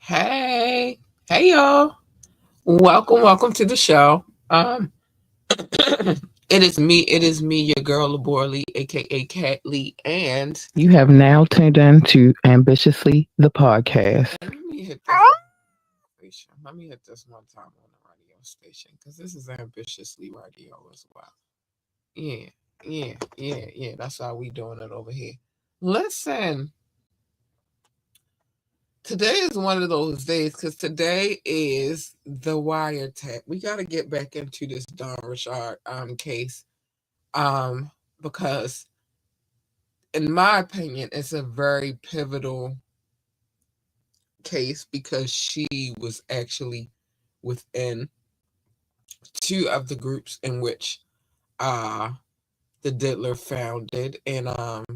Hey, hey y'all. Welcome to the show. it is me, your girl Labor Lee, aka Cat Lee, and You have now tuned in to Ambitiously the podcast. let me hit this station. Let me hit this one time on the radio station because this is ambitiously radio as well. Yeah, yeah. That's how we doing it over here. Listen, today is one of those days because today is the wiretap. We got to get back into this Don Richard case um because in my opinion it's a very pivotal case because she was actually within two of the groups in which uh the diddler founded, and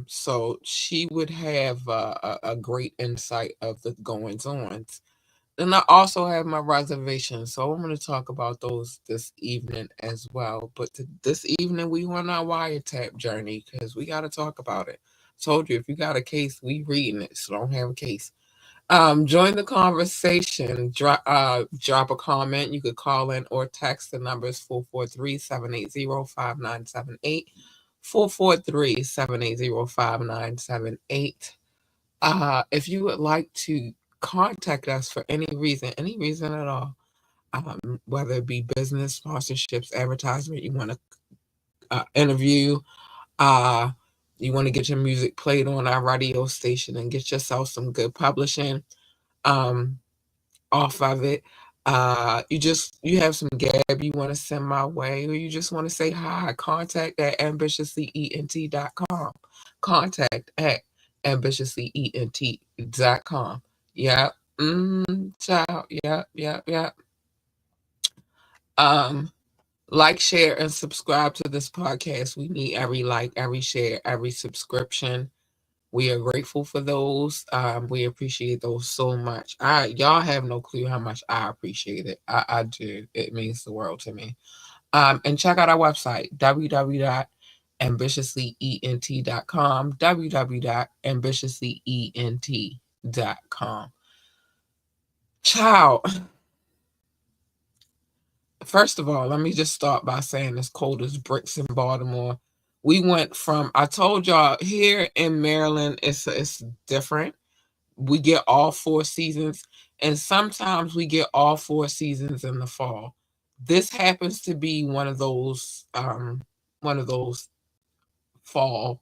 so she would have a great insight of the goings on. And I also have my reservations, so I'm going to talk about those this evening as well. But this evening, we on our wiretap journey because we got to talk about it. Told you, if you got a case, we reading it, so don't have a case. Join the conversation. Drop a comment. You could call in or text. The numbers 443-780-5978. 443-780-5978. If you would like to contact us for any reason at all, whether it be business, sponsorships, advertisement, you want to interview, uh, you want to get your music played on our radio station and get yourself some good publishing um, off of it. You have some gab you want to send my way, or you just want to say hi, contact at ambitiouslyent.com. Contact at ambitiouslyent.com. Yep. Ciao. Yep. Um, like, share, and subscribe to this podcast. We need every like, every share, every subscription. We are grateful for those. We appreciate those so much. Y'all have no clue how much I appreciate it. I do. It means the world to me. And check out our website, www.ambitiouslyent.com, www.ambitiouslyent.com. Ciao. First of all, let me just start by saying it's cold as bricks in Baltimore. We went from, I told y'all, here in Maryland, it's different. We get all four seasons, and sometimes we get all four seasons in the fall. This happens to be one of those fall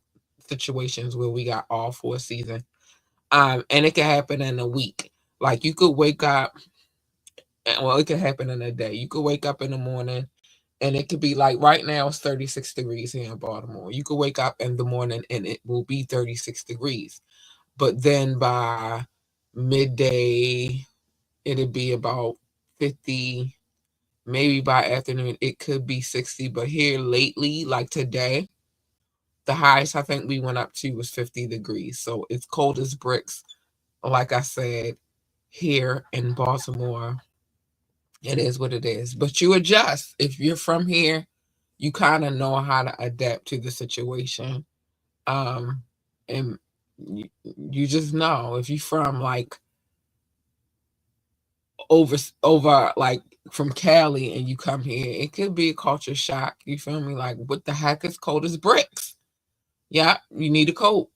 situations where we got all four seasons. And it can happen in a week. Like you could wake up, well, it could happen in a day. You could wake up in the morning and it could be like right now it's 36 degrees here in Baltimore. You could wake up in the morning and it will be 36 degrees. But then by midday, it'll be about 50. Maybe by afternoon, it could be 60. But here lately, like today, the highest I think we went up to was 50 degrees. So it's cold as bricks. Like I said, here in Baltimore, it is what it is. But you adjust. If you're from here, you kind of know how to adapt to the situation. Um, and you just know if you're from like over like from Cali and you come here, it could be a culture shock. You feel me? Like, what the heck is cold as bricks? Yeah, you need a coat.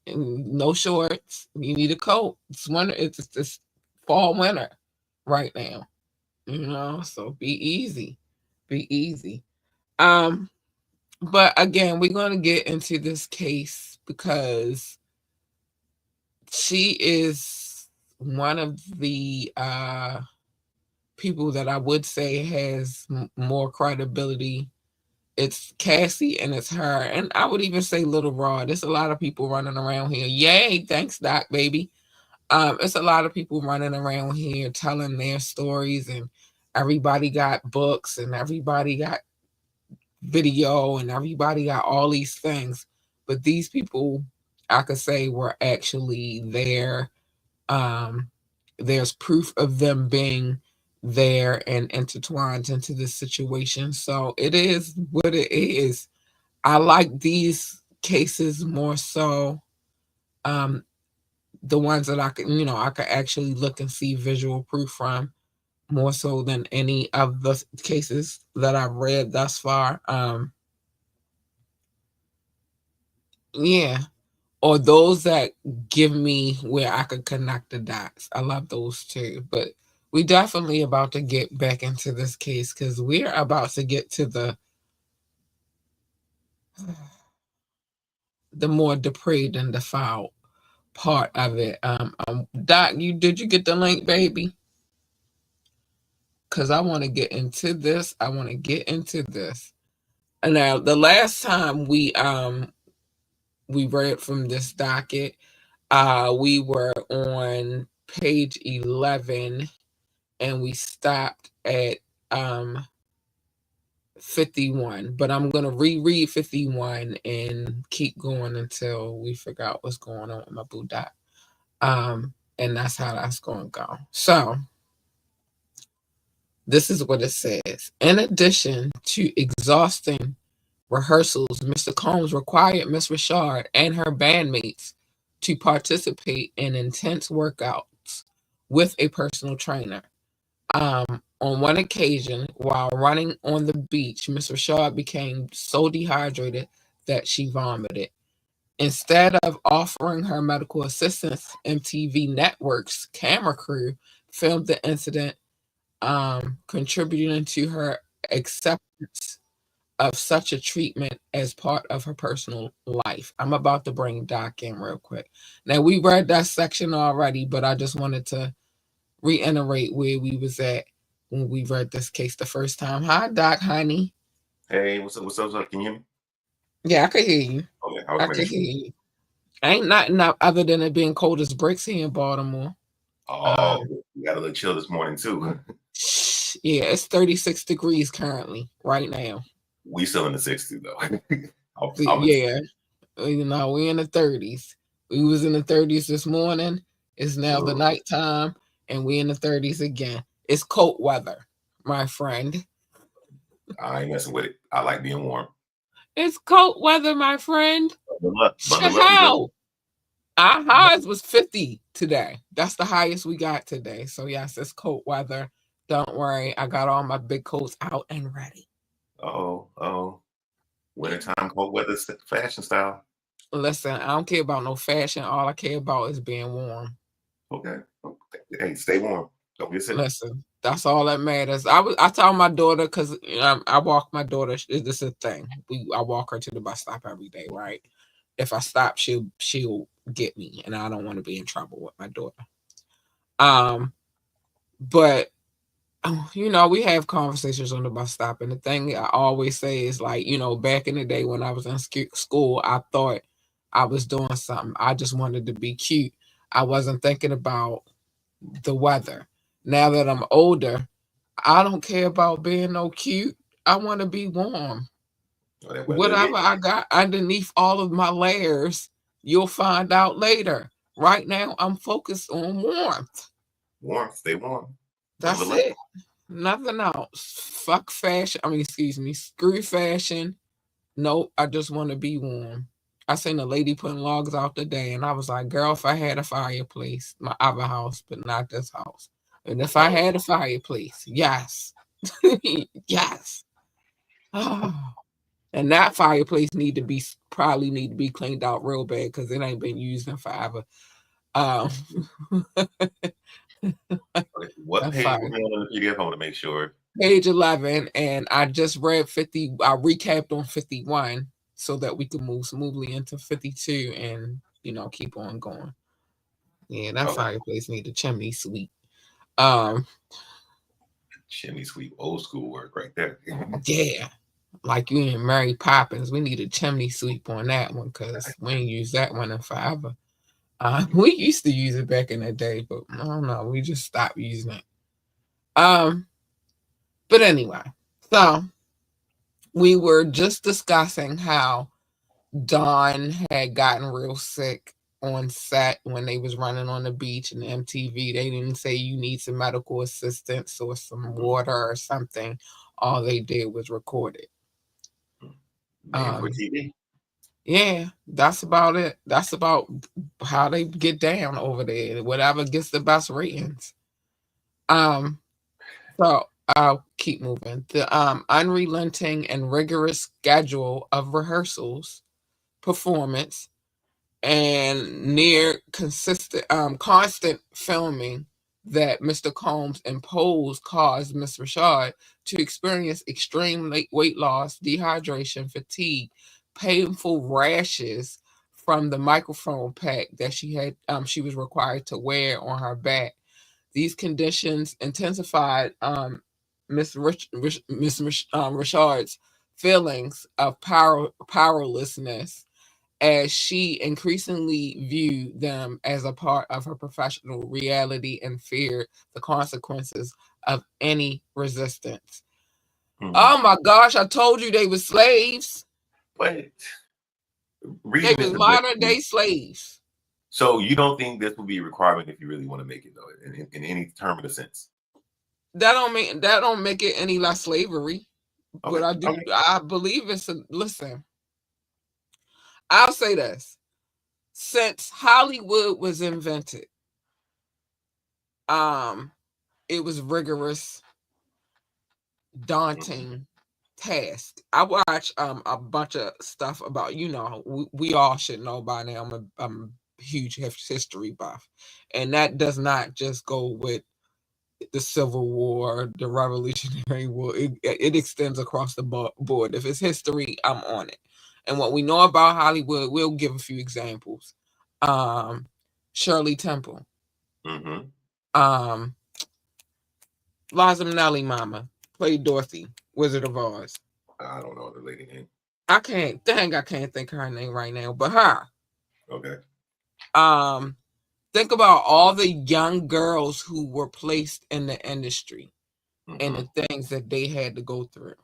And no shorts. You need a coat. It's winter. It's fall winter right now. So be easy. Be easy. Um, but again, we're gonna get into this case because she is one of the people that I would say has more credibility. It's Cassie and it's her. And I would even say Little Rod. There's a lot of people running around here. Yay, thanks, Doc, baby. It's a lot of people running around here telling their stories, and everybody got books and everybody got video and everybody got all these things. But these people, I could say, were actually there. Um, there's proof of them being there and intertwined into this situation. So it is what it is. I like these cases more so. Um, the ones that I could actually look and see visual proof from, more so than any of the cases that I've read thus far. Yeah, or those that give me where I could connect the dots. I love those too. But we definitely about to get back into this case because we're about to get to the more depraved and defiled part of it. Doc, did you get the link, baby? Because I want to get into this. I want to get into this. And now the last time we read from this docket, we were on page 11 and we stopped at 51. But I'm gonna reread 51 and keep going until we figure out what's going on with my boo dot. And that's how that's gonna go. So this is what it says. In addition to exhausting rehearsals, Mr. Combs required Miss Richard and her bandmates to participate in intense workouts with a personal trainer. On one occasion, while running on the beach, Miss Richard became so dehydrated that she vomited. Instead of offering her medical assistance, MTV Network's camera crew filmed the incident, contributing to her acceptance of such a treatment as part of her personal life. I'm about to bring Doc in real quick. Now, we read that section already, but I just wanted to reiterate where we was at when we read this case the first time. Hi, Doc, honey. Hey, what's up? What's up? Can you hear me? Yeah, I can hear you. Okay, I was I making can sure. hear you. Ain't nothing up other than it being cold as bricks here in Baltimore. Oh, we got a little chill this morning too. Yeah, it's 36 degrees currently, right now. We still in the 60s though. Yeah, we're in the 30s. We was in the 30s this morning. It's now the nighttime, and we're in the 30s again. It's cold weather, my friend. I ain't messing with it. I like being warm. It's cold weather, my friend. Bundle up, How? Our highs was 50 today. That's the highest we got today. So yes, it's cold weather. Don't worry. I got all my big coats out and ready. Oh. Wintertime cold weather fashion style. Listen, I don't care about no fashion. All I care about is being warm. Okay. Hey, stay warm. Don't get sick. Listen, that's all that matters. I tell my daughter because I walk my daughter. This is a thing. I walk her to the bus stop every day, right? If I stop, she'll get me, and I don't want to be in trouble with my daughter. But we have conversations on the bus stop, and the thing I always say is like, back in the day when I was in school, I thought I was doing something. I just wanted to be cute. I wasn't thinking about the weather. Now that I'm older, I don't care about being no cute. I want to be warm. Whatever I got underneath all of my layers, you'll find out later. Right now, I'm focused on warmth. Warm, stay warm. That's it. Nothing else. Fuck fashion. Excuse me. Screw fashion. Nope. I just want to be warm. I seen a lady putting logs out today, and I was like, girl, if I had a fireplace, my other house, but not this house. And if I had a fireplace, yes. Yes. Oh. And that fireplace probably need to be cleaned out real bad because it ain't been used in forever. What page are we on the PDF? I want to make sure. Page 11, and I just read 50. I recapped on 51 so that we can move smoothly into 52 and keep on going. Yeah, that fireplace need a chimney sweep. Chimney sweep, old school work right there. Yeah, like you and Mary Poppins, we need a chimney sweep on that one because we ain't used that one in forever. We used to use it back in the day, but I don't know, we just stopped using it. But anyway, so we were just discussing how Dawn had gotten real sick on set when they was running on the beach in MTV. They didn't say you need some medical assistance or some water or something. All they did was record it. For TV. Yeah, that's about it. That's about how they get down over there. Whatever gets the best ratings. Um, so I'll keep moving. The unrelenting and rigorous schedule of rehearsals, performance, and near constant filming that Mr. Combs imposed caused Miss Richard to experience extreme weight loss, dehydration, fatigue, painful rashes from the microphone pack that she was required to wear on her back. These conditions intensified Richard's feelings of powerlessness as she increasingly viewed them as a part of her professional reality and feared the consequences of any resistance. Oh my gosh, I told you they were slaves. But They reading was it, modern day slaves. so you don't think this will be a requirement if you really want to make it though, in any term of the sense? That don't make it any less slavery. Okay. But Okay. I believe listen, I'll say this. Since Hollywood was invented, it was rigorous, daunting task. I watch a bunch of stuff about, we all should know by now. I'm a huge history buff, and that does not just go with the Civil War, the Revolutionary War. It extends across the board. If it's history, I'm on it. And what we know about Hollywood, we'll give a few examples. Shirley Temple, um, Liza Minnelli, mama played Dorothy, Wizard of Oz. I don't know the lady name. I can't think of her name right now, but her. Okay. Think about all the young girls who were placed in the industry and the things that they had to go through,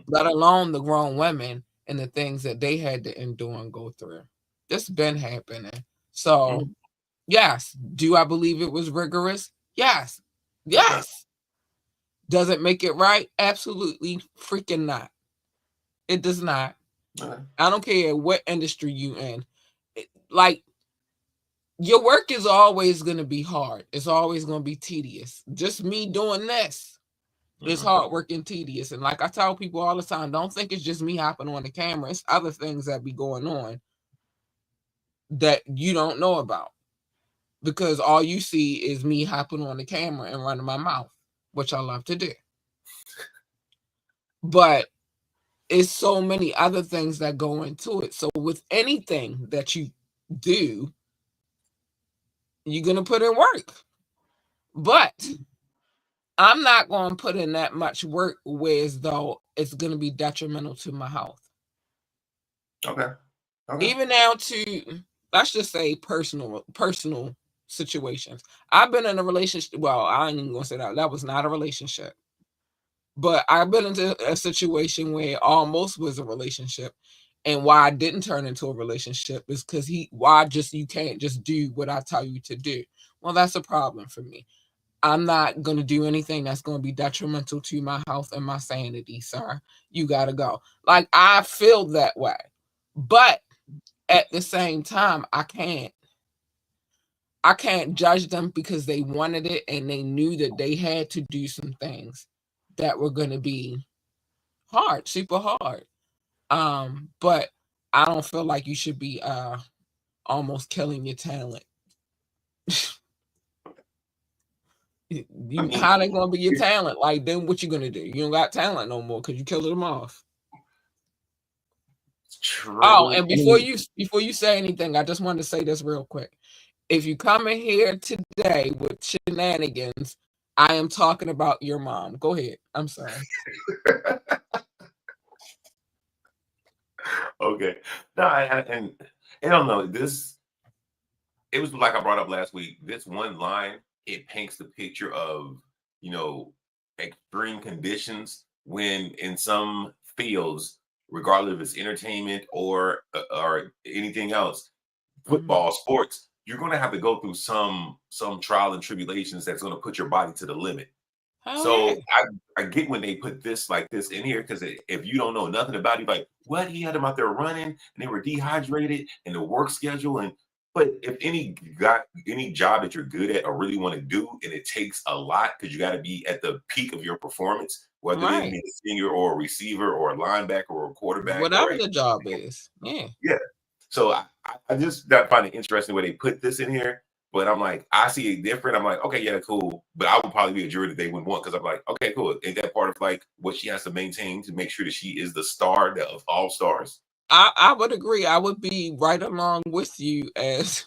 let alone the grown women and the things that they had to endure and go through. This been happening. So, yes. Do I believe it was rigorous? Yes. Yes. Okay. Does it make it right? Absolutely freaking not. It does not. Okay. I don't care what industry you in. Like, your work is always going to be hard. It's always going to be tedious. Just me doing this is hard work and tedious. And like I tell people all the time, don't think it's just me hopping on the camera. It's other things that be going on that you don't know about, because all you see is me hopping on the camera and running my mouth, which I love to do. But it's so many other things that go into it. So with anything that you do, you're going to put in work. But I'm not going to put in that much work whereas though it's going to be detrimental to my health. Okay. Even down to, let's just say, personal situations. I've been in a relationship. Well, I ain't even going to say that. That was not a relationship. But I've been into a situation where it almost was a relationship. And why I didn't turn into a relationship is because you can't just do what I tell you to do. Well, that's a problem for me. I'm not going to do anything that's going to be detrimental to my health and my sanity, sir. You got to go. Like, I feel that way. But at the same time, I can't judge them because they wanted it and they knew that they had to do some things that were going to be hard, super hard. But I don't feel like you should be almost killing your talent. How they gonna be your talent? Like, then what you gonna do? You don't got talent no more because you killed them off. True. Oh, and before you say anything, I just wanted to say this real quick. If you come in here today with shenanigans, I am talking about your mom. Go ahead. I'm sorry. Okay. No, and I don't know. It was like I brought up last week. This one line, it paints the picture of, extreme conditions when in some fields, regardless if it's entertainment or anything else, football, sports, you're going to have to go through some trial and tribulations that's going to put your body to the limit. So I get when they put this like this in here, because if you don't know nothing about it, like what, he had them out there running and they were dehydrated and the work schedule. And but if any job that you're good at or really want to do, and it takes a lot because you got to be at the peak of your performance, whether it is being a senior or a receiver or a linebacker or a quarterback or whatever the job is. yeah. So I just find it interesting where they put this in here. But I'm like, I see it different. I'm like, okay, yeah, cool. But I would probably be a jury that they wouldn't want, because I'm like, okay, cool. Ain't that part of like what she has to maintain to make sure that she is the star of all stars? I would agree. I would be right along with you as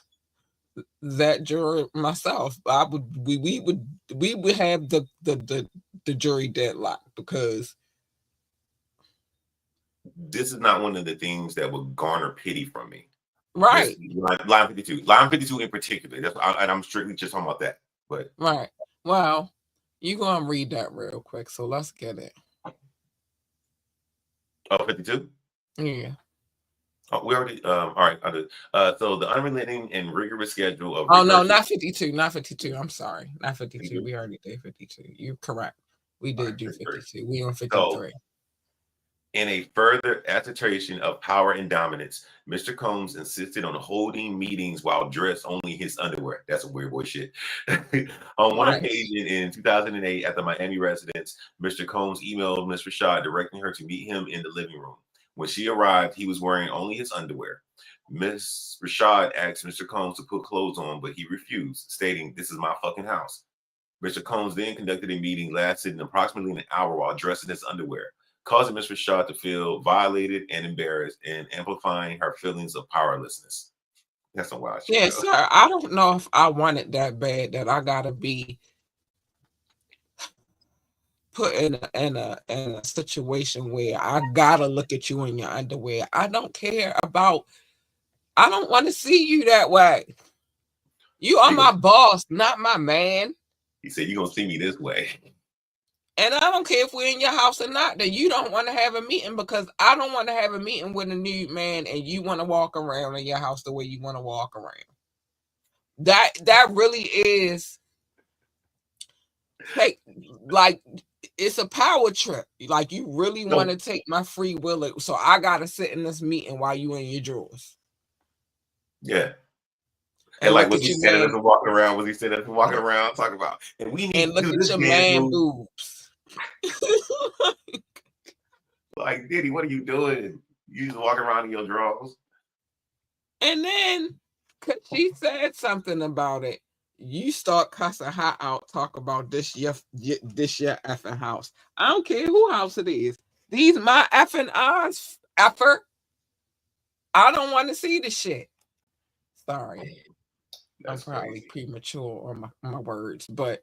that juror myself. We would have the jury deadlock, because this is not one of the things that would garner pity from me. Right. Line 52. Line 52 in particular. And I'm strictly just talking about that. But right. Well, you go and read that real quick. So let's get it. Oh, 52? Yeah. Oh, we already all right. So the unrelenting and rigorous schedule of no, not 52. Not 52. I'm sorry. Not 52. We already did 52. You're correct. We did do 52. We on 53. So, in a further attestation of power and dominance, Mr. Combs insisted on holding meetings while dressed only in his underwear. That's a weird boy shit. On one occasion in 2008 at the Miami residence, Mr. Combs emailed Ms. Rashad directing her to meet him in the living room. When she arrived, he was wearing only his underwear. Ms. Rashad asked Mr. Combs to put clothes on, but he refused, stating, "This is my fucking house." Mr. Combs then conducted a meeting lasting approximately an hour while dressed in his underwear, causing Ms. Rashad to feel violated and embarrassed, and amplifying her feelings of powerlessness. That's a wild shit. Yeah, sir. I don't know if I want it that bad that I gotta be put in a situation where I gotta look at you in your underwear. I don't care about. I don't want to see you that way. You are my boss, not my man. He said, "You're gonna see me this way." And I don't care if we're in your house or not, that you don't want to have a meeting, because I don't want to have a meeting with a nude man and you want to walk around in your house the way you want to walk around. That really is like it's a power trip. Like, you really want to take my free will, so I gotta sit in this meeting while you in your drawers. Yeah. And like, was he standing up and walking around? Was he standing up and walking around talking about, and we need to do this your man boobs? Like, Diddy, what are you doing? You just walking around in your drawers. And then, cause she said something about it, you start cussing her out, talk about this your effing house. I don't care who house it is. These my effing eyes, effer. I don't want to see the shit. Sorry. I'm probably premature on my words, but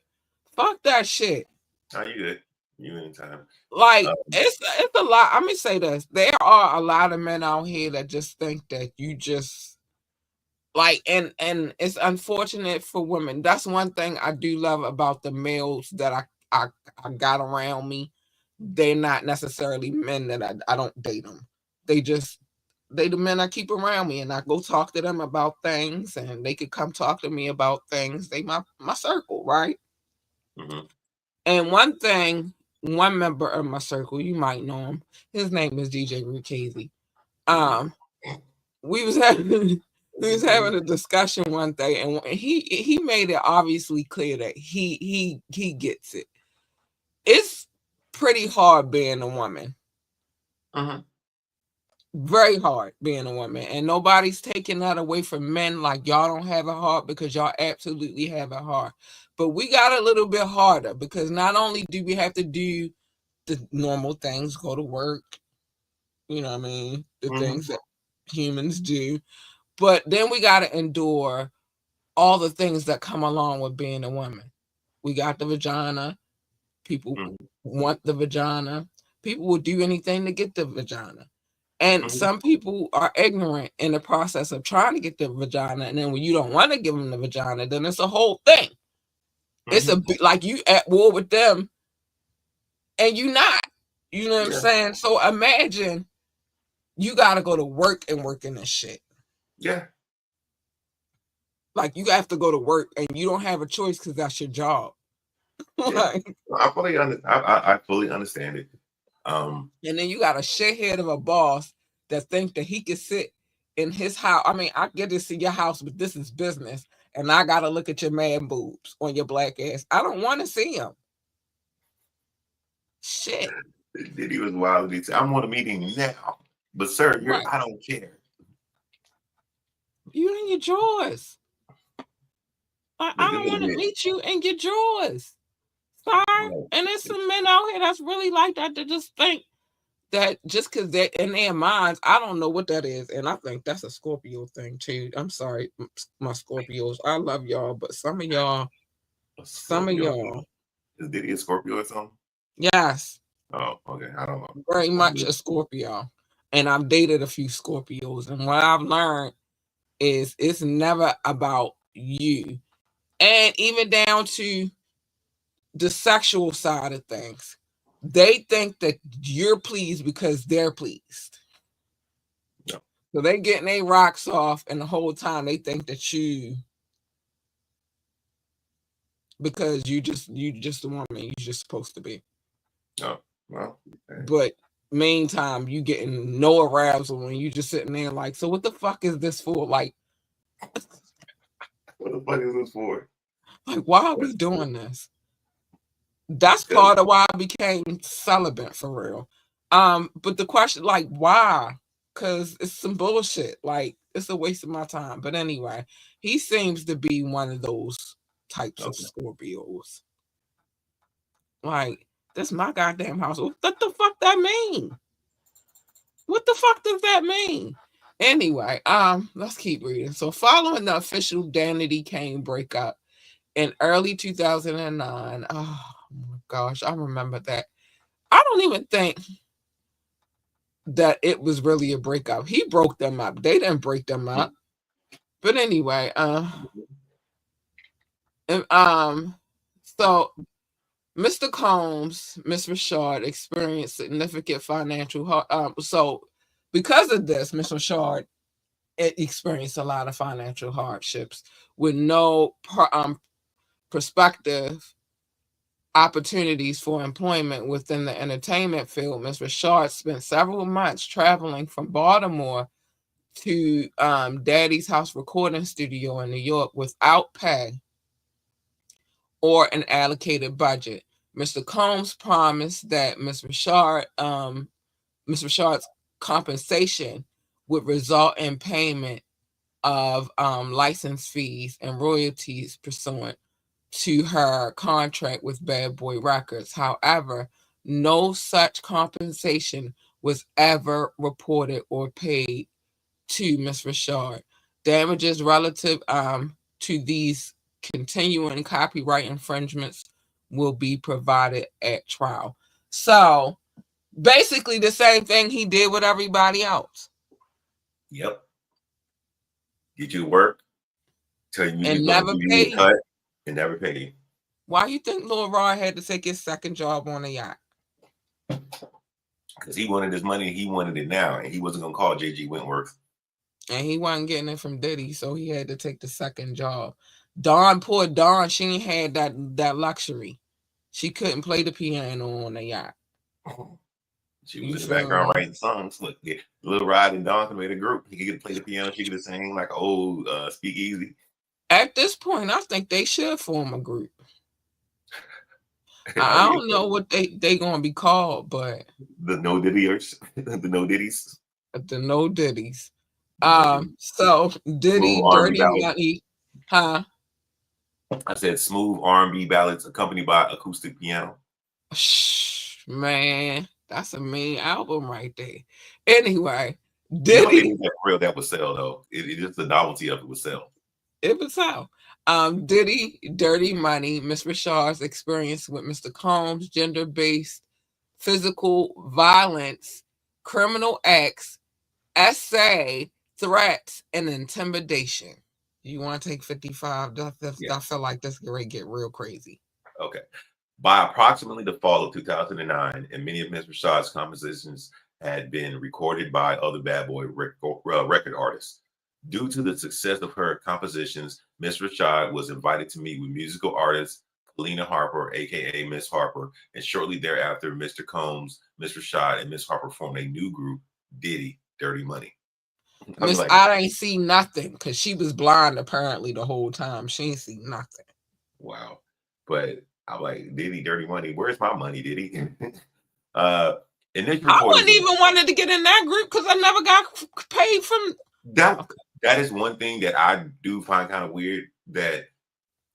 fuck that shit. Oh, you good. You anytime. Like, it's a lot. I'm gonna say this. There are a lot of men out here that just think that you just like, and it's unfortunate for women. That's one thing I do love about the males that I got around me. They're not necessarily men that I don't date them. They the men I keep around me, and I go talk to them about things, and they could come talk to me about things. They my circle, right? Mm-hmm. And one member of my circle, you might know him. His name is DJ Rukazy. We was having a discussion one day, and he made it obviously clear that he gets it. It's pretty hard being a woman. Mm-hmm. Very hard being a woman, and nobody's taking that away from men. Like, y'all don't have it hard, because y'all absolutely have it hard. But we got a little bit harder, because not only do we have to do the normal things, go to work, you know what I mean, the things that humans do, but then we got to endure all the things that come along with being a woman. We got the vagina. People want the vagina. People will do anything to get the vagina. And some people are ignorant in the process of trying to get the vagina. And then when you don't want to give them the vagina, then it's a whole thing. It's like you at war with them and you not. You know what I'm saying? So imagine you got to go to work and work in this shit. Yeah. Like, you have to go to work and you don't have a choice because that's your job. Like, I fully understand it. And then you got a shithead of a boss that think that he can sit in his house. I mean, I get to see your house, but this is business, and I got to look at your man boobs on your black ass. I don't want to see him. Shit. Diddy was wild. He said, "I'm on a meeting now, but sir, Right. I don't care. You in your drawers. I don't want to meet you in your drawers, sir. And there's some men out here that's really like that, to just think that just because they're in their minds, I don't know what that is. And I think that's a Scorpio thing too. I'm sorry, my Scorpios. I love y'all, but some of y'all. Is Diddy a Scorpio or something? Yes. Oh, okay. I don't know. Very much a Scorpio. And I've dated a few Scorpios. And what I've learned is it's never about you. And even down to the sexual side of things. They think that you're pleased because they're pleased. No. So they getting their rocks off, and the whole time they think that you, because you just a woman, you're just supposed to be. Oh, well. Okay. But meantime, you getting no arousal when you just sitting there like, so what the fuck is this for? Like, what the fuck is this for? Like, why are we doing this? That's part of why I became celibate for real. But the question, like, why? Because it's some bullshit. Like, it's a waste of my time. But anyway, he seems to be one of those types of Scorpios. Like, that's my goddamn house. What the fuck that mean? What the fuck does that mean? Anyway, let's keep reading. So, following the official Danity Kane breakup in early 2009, oh my gosh, I remember that. I don't even think that it was really a breakup. He broke them up. They didn't break them up. But anyway, so Mr. Combs, Miss Richard experienced significant financial so because of this, Miss Richard experienced a lot of financial hardships with no prospective opportunities for employment within the entertainment field. Ms. Richard spent several months traveling from Baltimore to Daddy's House recording studio in New York without pay or an allocated budget. Mr. Combs promised that Ms. Richard's compensation would result in payment of license fees and royalties pursuant to her contract with Bad Boy Records. However, no such compensation was ever reported or paid to Miss Richard. Damages relative to these continuing copyright infringements will be provided at trial. So basically the same thing he did with everybody else. Yep. Get you to work, tell you and he's going never to give pay you a cut, and never pay you. Why you think Lil Rod had to take his second job on a yacht? Because he wanted his money, he wanted it now, and he wasn't going to call JG Wentworth. And he wasn't getting it from Diddy, so he had to take the second job. Poor Dawn, she ain't had that luxury. She couldn't play the piano on the yacht. She was in the background writing songs. Look, Lil Rod and Dawn made a group. He could play the piano, she could sing like old Speakeasy. At this point, I think they should form a group. I don't know what they gonna be called, but the No Diddyers, the No Diddies, the No Diddies. So Diddy, smooth Dirty R&B Money, huh? I said smooth R&B ballads accompanied by acoustic piano. Man, that's a mean album right there. Anyway, Diddy, that would sell though. It just the novelty of it would sell. It would sell. Diddy, Dirty Money, Miss Richard's experience with Mr. Combs, gender-based physical violence, criminal acts, essay, threats, and intimidation. You want to take 55? I feel like this could get real crazy. Okay. By approximately the fall of 2009, and many of Ms. Richard's compositions had been recorded by other Bad Boy record artists. Due to the success of her compositions, Ms. Richard was invited to meet with musical artists Lena Harper, aka Miss Harper, and shortly thereafter, Mr. Combs, Miss Rashad, and Miss Harper formed a new group, Diddy Dirty Money. Miss, I ain't see nothing because she was blind apparently the whole time. She ain't see nothing. Wow. But I'm like, Diddy Dirty Money, where's my money, Diddy? And this I wouldn't even wanted to get in that group because I never got paid from that. Okay. That is one thing that I do find kind of weird, that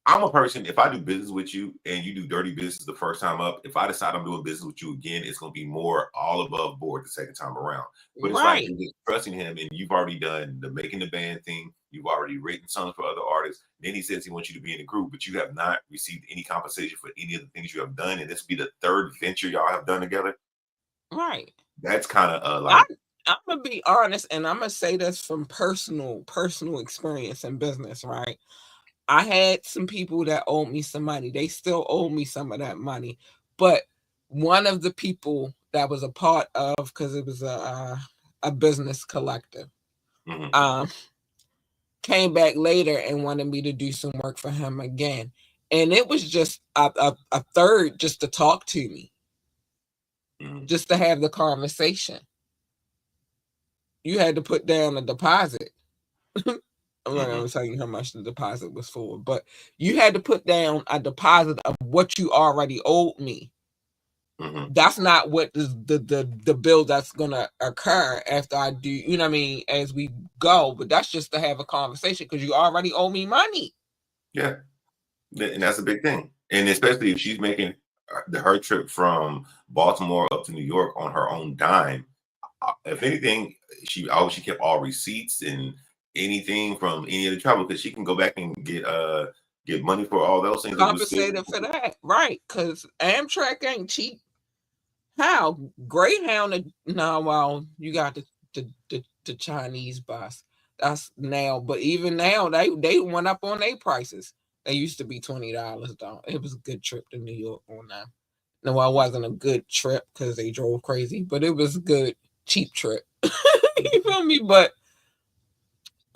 I'm a person, if I do business with you and you do dirty business the first time up, if I decide I'm doing business with you again, it's going to be more all above board the second time around. But it's like you're just trusting him, and you've already done the making the band thing. You've already written songs for other artists. Then he says he wants you to be in the group, but you have not received any compensation for any of the things you have done. And this will be the third venture y'all have done together. Right. That's kind of like. I'm gonna be honest, and I'm gonna say this from personal experience in business, right? I had some people that owed me some money. They still owe me some of that money. But one of the people that was a part of, because it was a business collective, came back later and wanted me to do some work for him again. And it was just a third just to talk to me, just to have the conversation. You had to put down a deposit. I'm not going to tell you how much the deposit was for, but you had to put down a deposit of what you already owed me. That's not what the bill that's going to occur after I do, you know what I mean, as we go. But that's just to have a conversation because you already owe me money. Yeah. And that's a big thing. And especially if she's making her trip from Baltimore up to New York on her own dime. If anything, she kept all receipts and anything from any of the travel, because she can go back and get money for all those things. Compensated for that, right? Because Amtrak ain't cheap. How? Greyhound? No, well, you got the Chinese bus. That's now, but even now they went up on their prices. They used to be $20 though. It was a good trip to New York on that. No, it wasn't a good trip because they drove crazy, but it was a good cheap trip. You feel me? But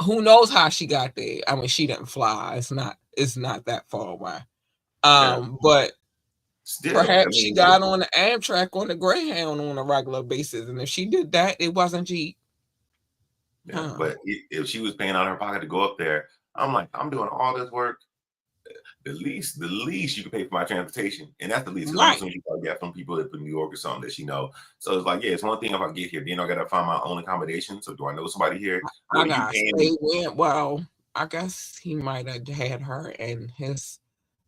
who knows how she got there? I mean, she didn't fly. It's not that far away. But still, perhaps she got on the Amtrak on the Greyhound on a regular basis, and if she did that, it wasn't cheap. Yeah, but if she was paying out of her pocket to go up there, I'm like, I'm doing all this work. The least you can pay for my transportation, and that's the least. Right. I'm assuming you probably get from people in New York or something that she know. So it's like, yeah, it's one thing if I get here, then I gotta find my own accommodation. So do I know somebody here? I got stay with. Well, I guess he might have had her and his.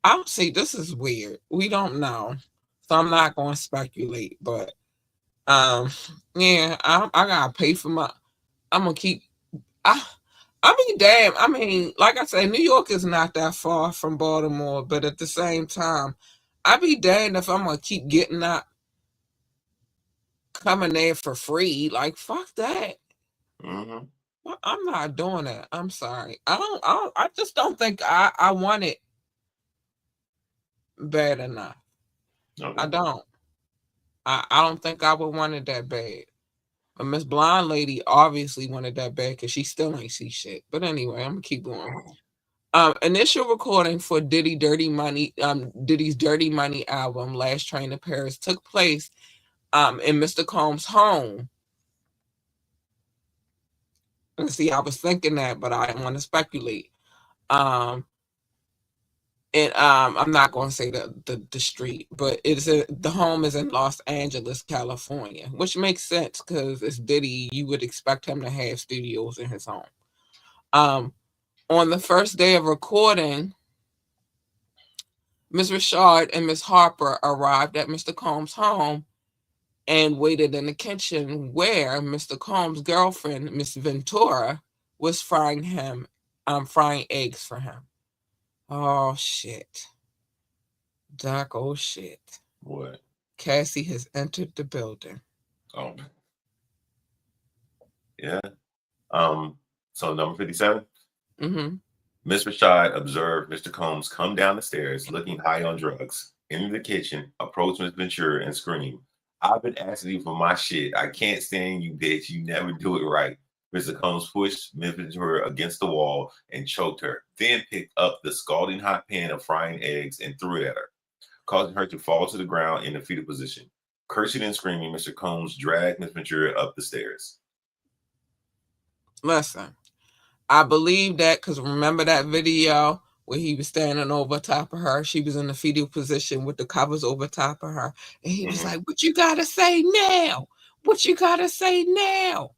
I'll say this is weird. We don't know, so I'm not going to speculate. But yeah, I gotta pay for my. I'm gonna keep. I mean, damn. I mean, like I said, New York is not that far from Baltimore, but at the same time, I'd be damned if I'm gonna keep getting that coming there for free. Like, fuck that. I'm not doing that. I'm sorry. I just don't think I want it bad enough. Okay. I don't. I don't think I would want it that bad. But Miss Blonde Lady obviously wanted that bad because she still ain't see shit. But anyway, I'm gonna keep going. Initial recording for Diddy's Dirty Money album, Last Train to Paris, took place in Mr. Combs' home. And see, I was thinking that, but I didn't want to speculate. And I'm not going to say the street, but the home is in Los Angeles, California, which makes sense because it's Diddy. You would expect him to have studios in his home. On the first day of recording, Ms. Rashad and Ms. Harper arrived at Mr. Combs' home and waited in the kitchen where Mr. Combs' girlfriend, Miss Ventura, was frying eggs for him. Oh, shit. Doc, oh, shit. What? Cassie has entered the building. Oh. Yeah. So number 57? Miss Rashad observed Mr. Combs come down the stairs looking high on drugs, enter the kitchen, approach Miss Ventura and scream, "I've been asking you for my shit. I can't stand you, bitch. You never do it right." Mr. Combs pushed Miss Ventura against the wall and choked her, then picked up the scalding hot pan of frying eggs and threw it at her, causing her to fall to the ground in a fetal position. Cursing and screaming, Mr. Combs dragged Miss Ventura up the stairs. Listen, I believe that because remember that video where he was standing over top of her? She was in the fetal position with the covers over top of her. And he was like, what you got to say now? What you got to say now?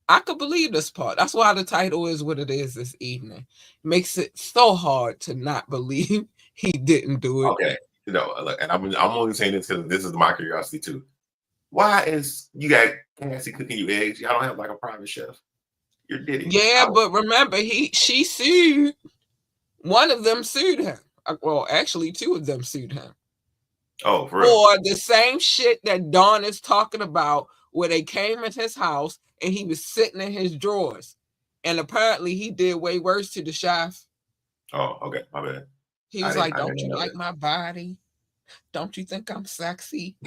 I could believe this part. That's why the title is what it is this evening. Makes it so hard to not believe he didn't do it. Okay. And I'm only saying this because this is my curiosity too. Why is you got Cassie cooking you eggs? Y'all don't have like a private chef. You're Diddy. Yeah, but remember, she sued. One of them sued him. Well, actually, two of them sued him. Oh, for real? For the same shit that Dawn is talking about, where they came at his house and he was sitting in his drawers, and apparently he did way worse to the chef. Oh, okay, my bad. He was like, "Don't you like my body? Don't you think I'm sexy?"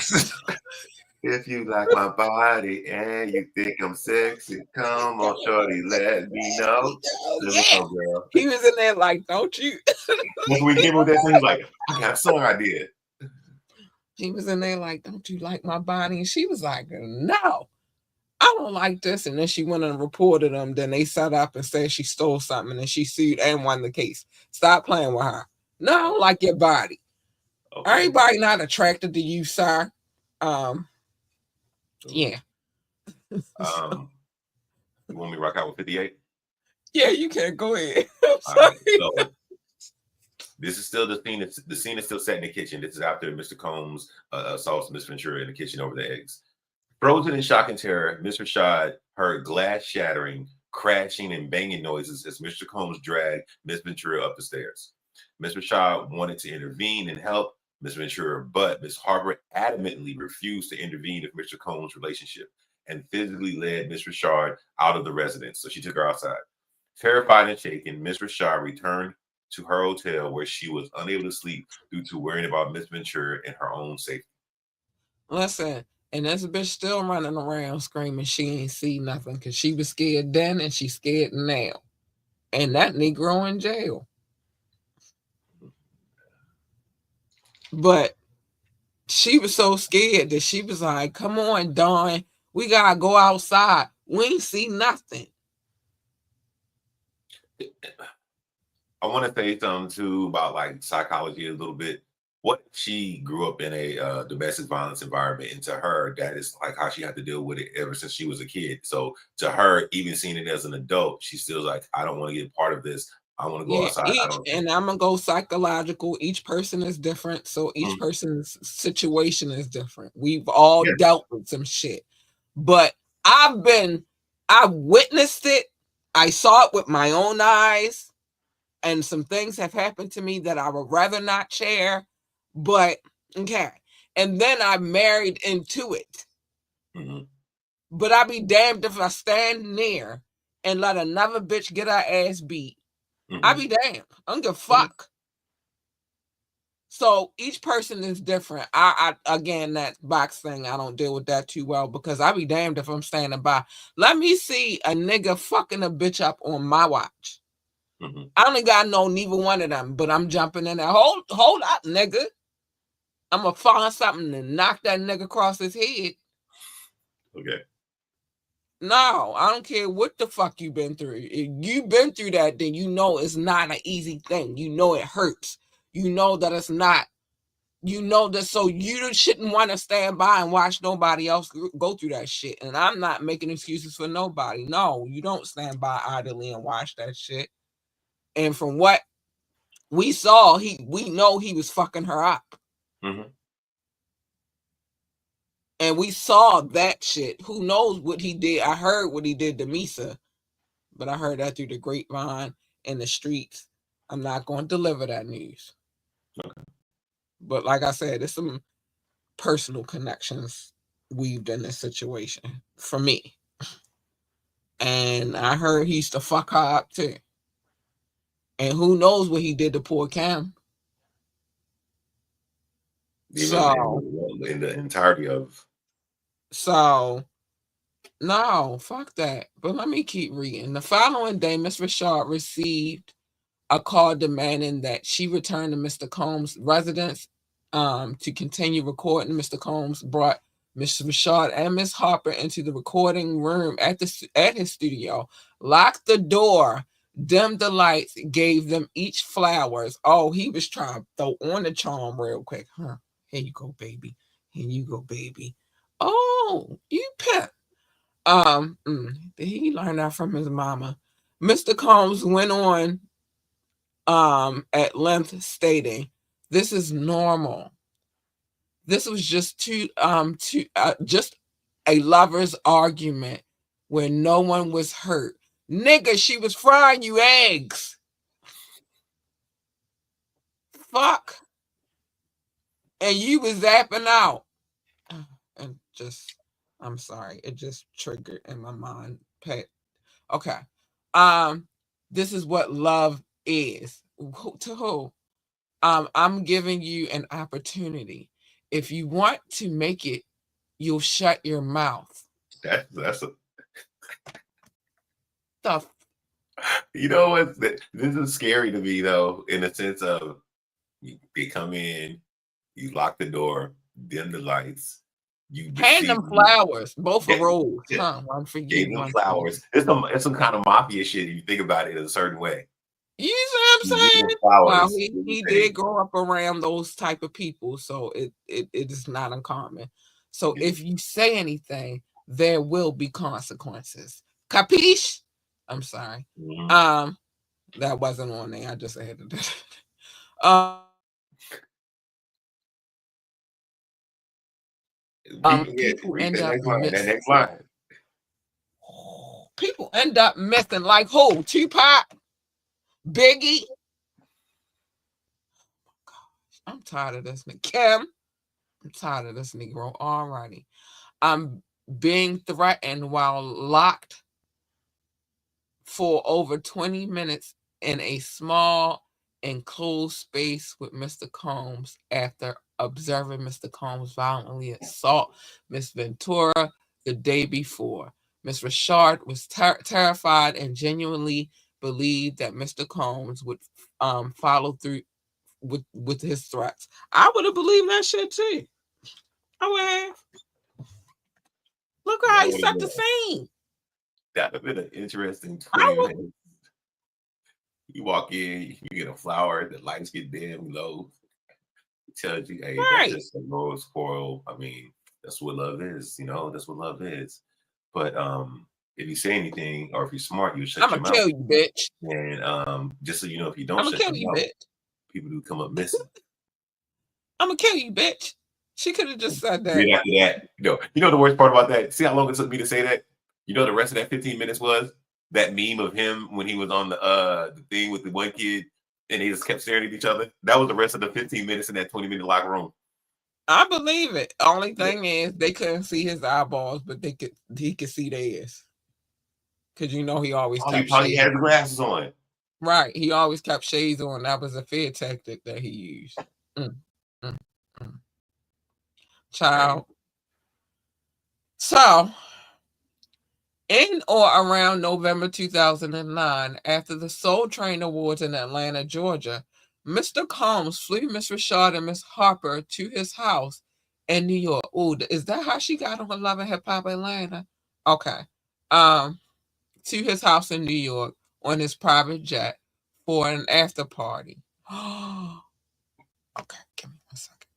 If you like my body and you think I'm sexy, come on, shorty, let me know. Yeah. He was in there like, don't you? When we came with that thing, like, I got a song idea. He was in there like, don't you like my body? And she was like, no, I don't like this. And then she went and reported him. Then they set up and said she stole something and she sued and won the case. Stop playing with her. No, I don't like your body. Okay. Everybody not attracted to you, sir. Yeah. You want me to rock out with 58? Yeah, you can. Go ahead. Right, so this is still the scene. The scene is still set in the kitchen. This is after Mr. Combs assaults Miss Ventura in the kitchen over the eggs. Frozen in shock and terror, Miss Rashad heard glass shattering, crashing, and banging noises as Mr. Combs dragged Miss Ventura up the stairs. Miss Rashad wanted to intervene and help Miss Ventura, but Miss Harper adamantly refused to intervene with Mr. Combs' relationship and physically led Miss Rashad out of the residence. So she took her outside. Terrified and shaken, Miss Rashad returned to her hotel where she was unable to sleep due to worrying about Miss Ventura and her own safety. Listen, and this bitch still running around screaming she ain't see nothing because she was scared then and she's scared now. And that Negro in jail. But she was so scared that she was like, come on, Dawn, we gotta go outside. We ain't see nothing. I want to say something too about like psychology a little bit. What if she grew up in a domestic violence environment, and to her, that is like how she had to deal with it ever since she was a kid. So to her, even seeing it as an adult, she's still like, I don't want to get part of this. I want to go outside. And I'm gonna go psychological. Each person is different, so each person's situation is different. We've all dealt with some shit, but I witnessed it. I saw it with my own eyes, and some things have happened to me that I would rather not share. But okay, and then I married into it. But I'd be damned if I stand near and let another bitch get her ass beat. I'd be damned. I don't give a fuck. So each person is different. I again, that box thing, I don't deal with that too well because I'd be damned if I'm standing by. Let me see a nigga fucking a bitch up on my watch. I only got no neither one of them, but I'm jumping in there. Hold up, nigga. I'm gonna find something to knock that nigga across his head. Okay. No, I don't care what the fuck you've been through. If you've been through that, then you know it's not an easy thing. You know it hurts. You know that it's not. You know that, so you shouldn't want to stand by and watch nobody else go through that shit. And I'm not making excuses for nobody. No, you don't stand by idly and watch that shit. And from what we saw, we know he was fucking her up. And we saw that shit. Who knows what he did? I heard what he did to Misa, but I heard that through the grapevine in the streets. I'm not going to deliver that news. Okay. But like I said, there's some personal connections weaved in this situation for me. And I heard he used to fuck her up too. And who knows what he did to poor Cam. So in the entirety of. So No, fuck that. But let me keep reading. The following day, Miss Richard received a call demanding that she return to Mr. Combs' residence to continue recording. Mr. Combs brought Miss Richard and Miss Harper into the recording room at his studio, locked the door, dimmed the lights, gave them each flowers. Oh, he was trying to throw on the charm real quick. Huh? Here you go, baby. Here you go, baby. Oh, you pimp. He learned that from his mama. Mr. Combs went on at length stating, "This is normal. This was just just a lover's argument where no one was hurt. Nigga, she was frying you eggs. Fuck. And you was zapping out." And just, I'm sorry, it just triggered in my mind. Okay. This is what love is. To who? I'm giving you an opportunity. If you want to make it, you'll shut your mouth. That's The you know what? This is scary to me though, in the sense of they come in, you lock the door, dim the lights, you hand them flowers, both a rose. yeah, One for gave you, them one flowers. for you. It's some kind of mafia shit if you think about it in a certain way. You see what I'm You give them saying? Well, flowers. he did grow up around those type of people, so it is not uncommon. So if you say anything, there will be consequences. Capiche? I'm sorry. Mm-hmm. That wasn't on there. I just added that. People Read end that up next line. That missing. next line. People end up missing like who? Tupac, Biggie. I'm tired of this nigga. Kim. I'm tired of this Negro. Alrighty. I'm being threatened while locked for over 20 minutes in a small enclosed space with Mr. Combs after observing Mr. Combs violently assault Miss Ventura the day before. Miss Richard was terrified and genuinely believed that Mr. Combs would follow through with his threats. I would have believed that shit too. I would have. Look how That he would have set been the scene. that would have been an interesting I 20 would. minutes. You walk in, you get a flower, the lights get dim low. It tells you, hey, that's Right. just a rose coral. I mean, that's what love is, that's what love is. But if you say anything or if you're smart, you shut I'm your gonna mouth. kill you, bitch. And just so you know, if you I'm don't gonna shut kill your you, mouth, bitch. people do come up missing. I'm gonna kill you, bitch. She could have just said that. Right after that, you know the worst part about that? See how long it took me to say that? You know the rest of that 15 minutes was? That meme of him when he was on the thing with the one kid and they just kept staring at each other. That was the rest of the 15 minutes in that 20-minute locker room. I believe it. Only Yeah. thing is they couldn't see his eyeballs, but he could see theirs. Cause he always Oh, he kept probably shades. had the glasses on. Right. He always kept shades on. That was a fear tactic that he used. Mm, mm, mm. Right. Child. So in or around November 2009, after the Soul Train Awards in Atlanta, Georgia, Mr. Combs flew Miss Richard and Miss Harper to his house in New York. Ooh, is that how she got on Love and Hip Hop Atlanta? Okay. To his house in New York on his private jet for an after party. Okay, give me 1 second.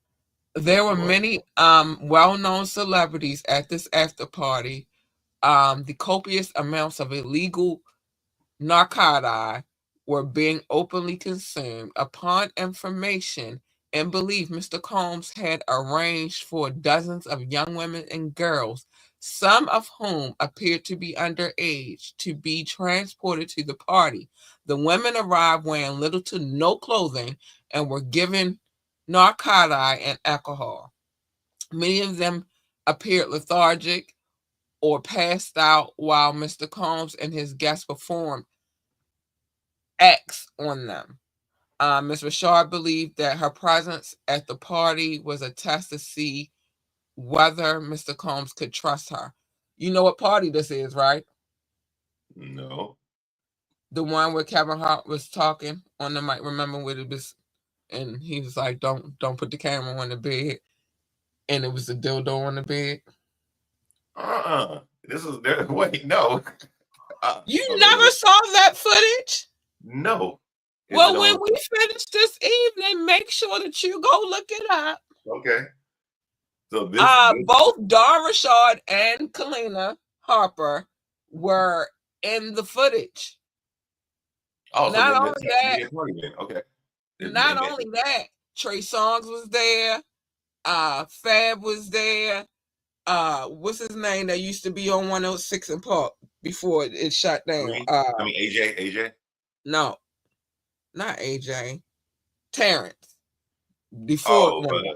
There were many well-known celebrities at this after party. The copious amounts of illegal narcotics were being openly consumed. Upon information and belief, Mr. Combs had arranged for dozens of young women and girls, some of whom appeared to be underage, to be transported to the party. The women arrived wearing little to no clothing and were given narcotics and alcohol. Many of them appeared lethargic or passed out while Mr. Combs and his guests performed acts on them. Ms. Richard believed that her presence at the party was a test to see whether Mr. Combs could trust her. You know what party this is, right? No. The one where Kevin Hart was talking on the mic. Remember when it was, and he was like, "Don't put the camera on the bed," and it was a dildo on the bed. This is there. Wait, no. You Okay, never wait. saw that footage? No. Is it Well, when on? we finish this evening, make sure that you go look it up. Okay. So this Both Don Rashad and Kalina Harper were in the footage. oh, so Not then only that's that, party then. Okay. not only that, Trey Songz was there. Fab was there. What's his name that used to be on 106 and Park before it shut down? AJ. No, not AJ. Terrence. Before Oh,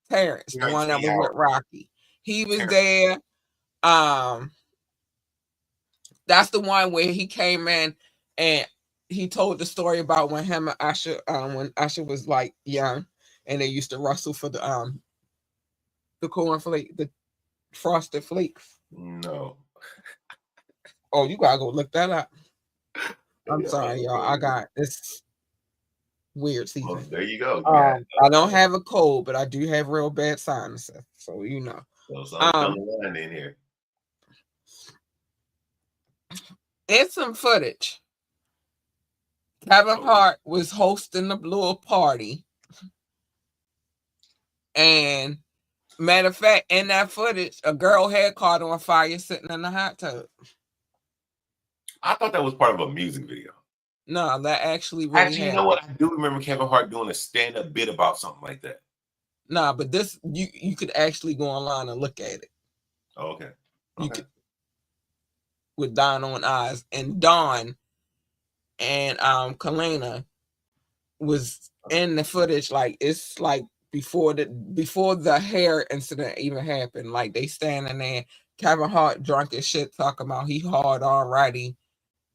Terrence, the one that T. was with Howard. Rocky. He was Terrence. there. That's the one where he came in and he told the story about when him and Usher, when Usher was like young, and they used to wrestle for the cornflake, the frosted flakes. No. Oh, you gotta go look that up. I'm Yeah, sorry, y'all. I okay. got this weird Well, season. there you go. I don't have a cold, but I do have real bad sinuses, so you know. So something's on the line in here. It's some footage. Kevin Hart was hosting the little party, and matter of fact, in that footage, a girl had caught on fire sitting in the hot tub. I thought that was part of a music video. No, that actually really Actually, you know happened. what? I do remember Kevin Hart doing a stand-up bit about something like that. Nah, but this you could actually go online and look at it. Oh, okay. You could with Don on eyes, and Dawn and Kalina was in the footage. Like it's like before the hair incident even happened. Like they standing there, Kevin Hart drunk as shit, talking about he hard already.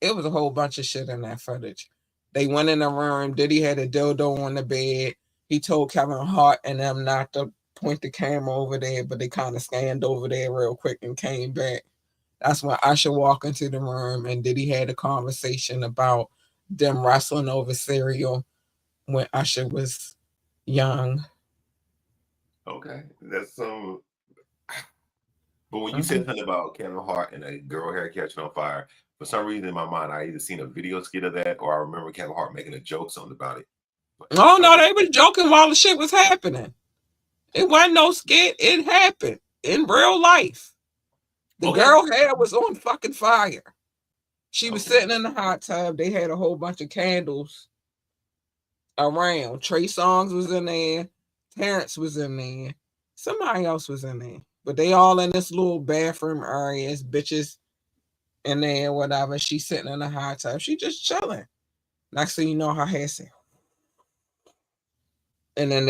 It was a whole bunch of shit in that footage. They went in the room. Diddy had a dildo on the bed. He told Kevin Hart and them not to point the camera over there, but they kind of scanned over there real quick and came back. That's when Usher walked into the room and Diddy had a conversation about them wrestling over cereal when Usher was young. Okay. That's some. But when you said something about Kevin Hart and a girl hair catching on fire, for some reason in my mind, I either seen a video skit of that or I remember Kevin Hart making a joke something about it. Oh no, they were joking while the shit was happening. It wasn't no skit. It happened in real life. The girl hair was on fucking fire. She was sitting in the hot tub. They had a whole bunch of candles around. Trey Songz was in there. Terrence was in there. Somebody else was in there. But they all in this little bathroom area. It's bitches in there, whatever. She's sitting in the hot tub. She just chilling. Next thing you know, her hair said. And then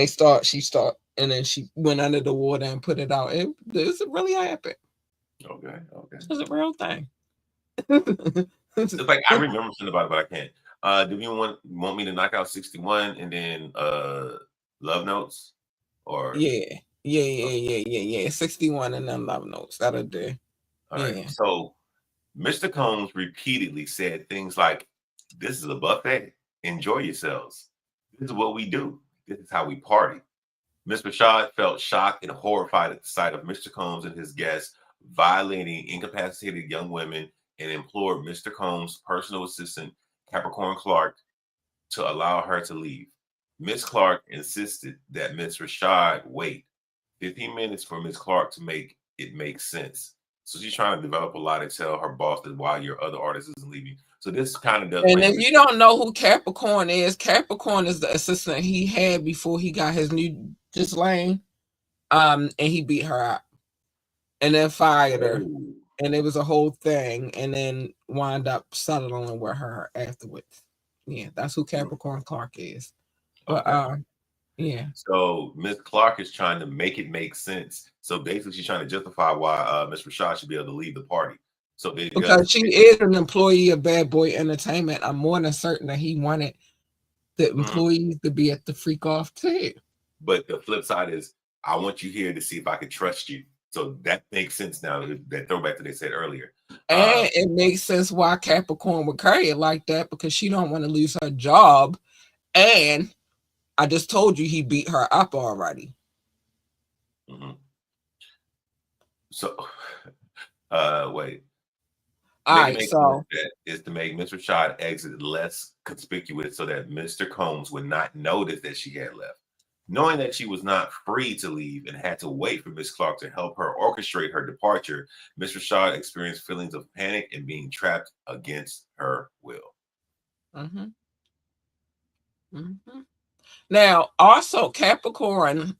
and then she went under the water and put it out. This really happened. Okay. It's a real thing. It's like I remember something about it, but I can't. Do you want me to knock out 61 and then Love Notes? Or yeah. 61 and then Love Notes. That'll do. All right. So Mr. Combs repeatedly said things like, "This is a buffet. Enjoy yourselves. This is what we do. This is how we party." Ms. Rashad felt shocked and horrified at the sight of Mr. Combs and his guests violating incapacitated young women and implored Mr. Combs' personal assistant, Capricorn Clark, to allow her to leave. Ms. Clark insisted that Ms. Rashad wait 15 minutes for Ms. Clark to make it make sense. So she's trying to develop a lie to tell her boss that why your other artist isn't leaving. So this kind of does. And if you don't know who Capricorn is the assistant he had before he got his new Ghislaine. And he beat her up and then fired her. And it was a whole thing, and then wound up settling with her afterwards. Yeah, that's who Capricorn Clark is. But yeah. So Miss Clark is trying to make it make sense. So basically, she's trying to justify why Miss Rashad should be able to leave the party. So because she is an employee of Bad Boy Entertainment, I'm more than certain that he wanted the employees to be at the freak off too. But the flip side is, I want you here to see if I can trust you. So that makes sense now. That throwback that they said earlier. And it makes sense why Capricorn would carry it like that, because she don't want to lose her job. And I just told you he beat her up already. Mm-hmm. So, wait. All right, so is to make Mr. Rashad exit less conspicuous so that Mr. Combs would not notice that she had left. Knowing that she was not free to leave and had to wait for Miss Clark to help her orchestrate her departure, Mr. Rashad experienced feelings of panic and being trapped against her will. Mm-hmm. Mm-hmm. Now, also Capricorn,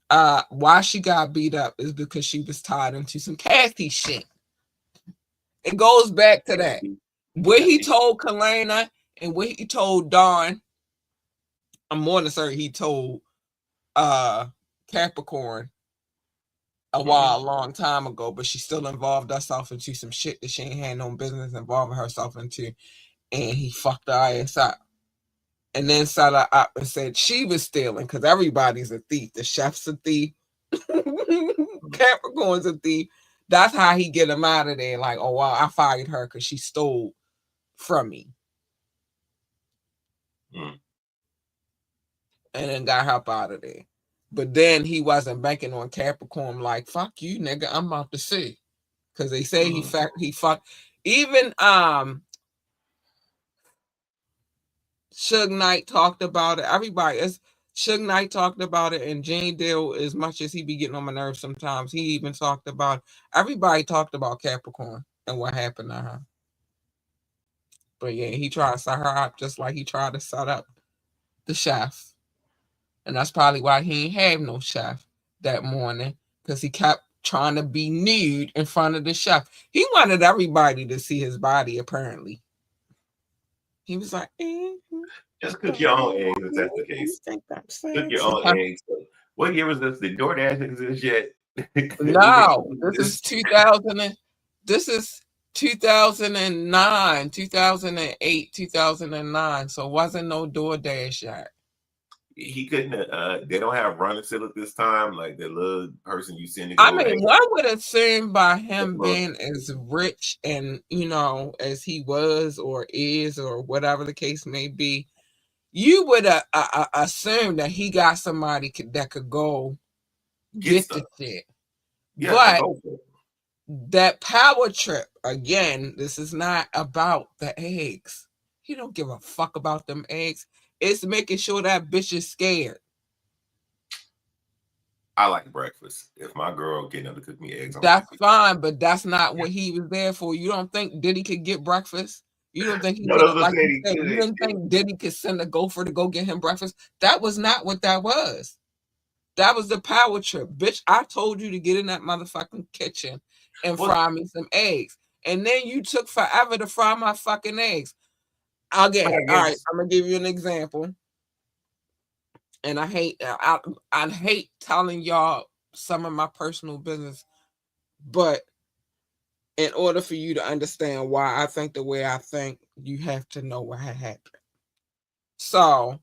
why she got beat up is because she was tied into some Kathy shit. It goes back to that. What he told Kalena and what he told Dawn, I'm more than certain he told Capricorn a long time ago, but she still involved herself into some shit that she ain't had no business involving herself into, and he fucked her ass up. And then set her up and said she was stealing, because everybody's a thief. The chef's a thief. Capricorn's a thief. That's how he get him out of there. Like, oh, wow, I fired her because she stole from me. And then got help out of there. But then he wasn't banking on Capricorn. Like, fuck you, nigga. I'm about to see. Because they say he fucked. Even Suge Knight talked about it. Everybody is Suge Knight talked about it, and Jane Dill, as much as he be getting on my nerves sometimes, he even talked about everybody talked about Capricorn and what happened to her. But yeah, he tried to set her up just like he tried to set up the chef. And that's probably why he ain't have no chef that morning, because he kept trying to be nude in front of the chef. He wanted everybody to see his body, apparently. He was like, just cook your own eggs if that's the case. Cook your own eggs. What year was this? The DoorDash exist yet? No, this is 2000. This is 2009, 2008, 2009. So it wasn't no DoorDash yet. He couldn't. They don't have running still at this time. Like the little person you send to I go. mean, one would assume by him being as rich and as he was or is or whatever the case may be, you would assume that he got somebody that could go get the shit. Yeah, but that power trip, again, this is not about the eggs. He don't give a fuck about them eggs. It's making sure that bitch is scared. I like breakfast. If my girl getting up to cook me eggs, that's fine, but that's not what he was there for. You don't think Diddy could get breakfast? You don't think he could, like you said, you didn't think Diddy could send a gopher to go get him breakfast? That was not what that was. That was the power trip. Bitch, I told you to get in that motherfucking kitchen and fry me some eggs. And then you took forever to fry my fucking eggs. Again, all right, I'm going to give you an example. And I hate telling y'all some of my personal business, but in order for you to understand why I think the way I think, you have to know what had happened. So,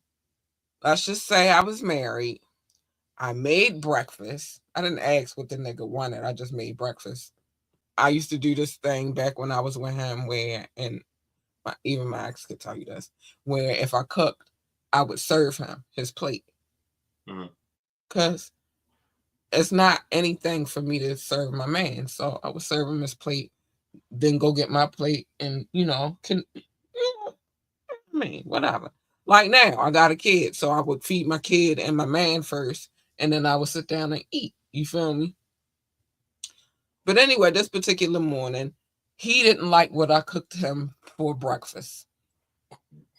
let's just say I was married. I made breakfast. I didn't ask what the nigga wanted. I just made breakfast. I used to do this thing back when I was with him where, and even my ex could tell you this, where if I cooked, I would serve him his plate. Because it's not anything for me to serve my man. So I would serve him his plate, then go get my plate and, whatever. Like now, I got a kid, so I would feed my kid and my man first, and then I would sit down and eat. You feel me? But anyway, this particular morning, he didn't like what I cooked him for breakfast.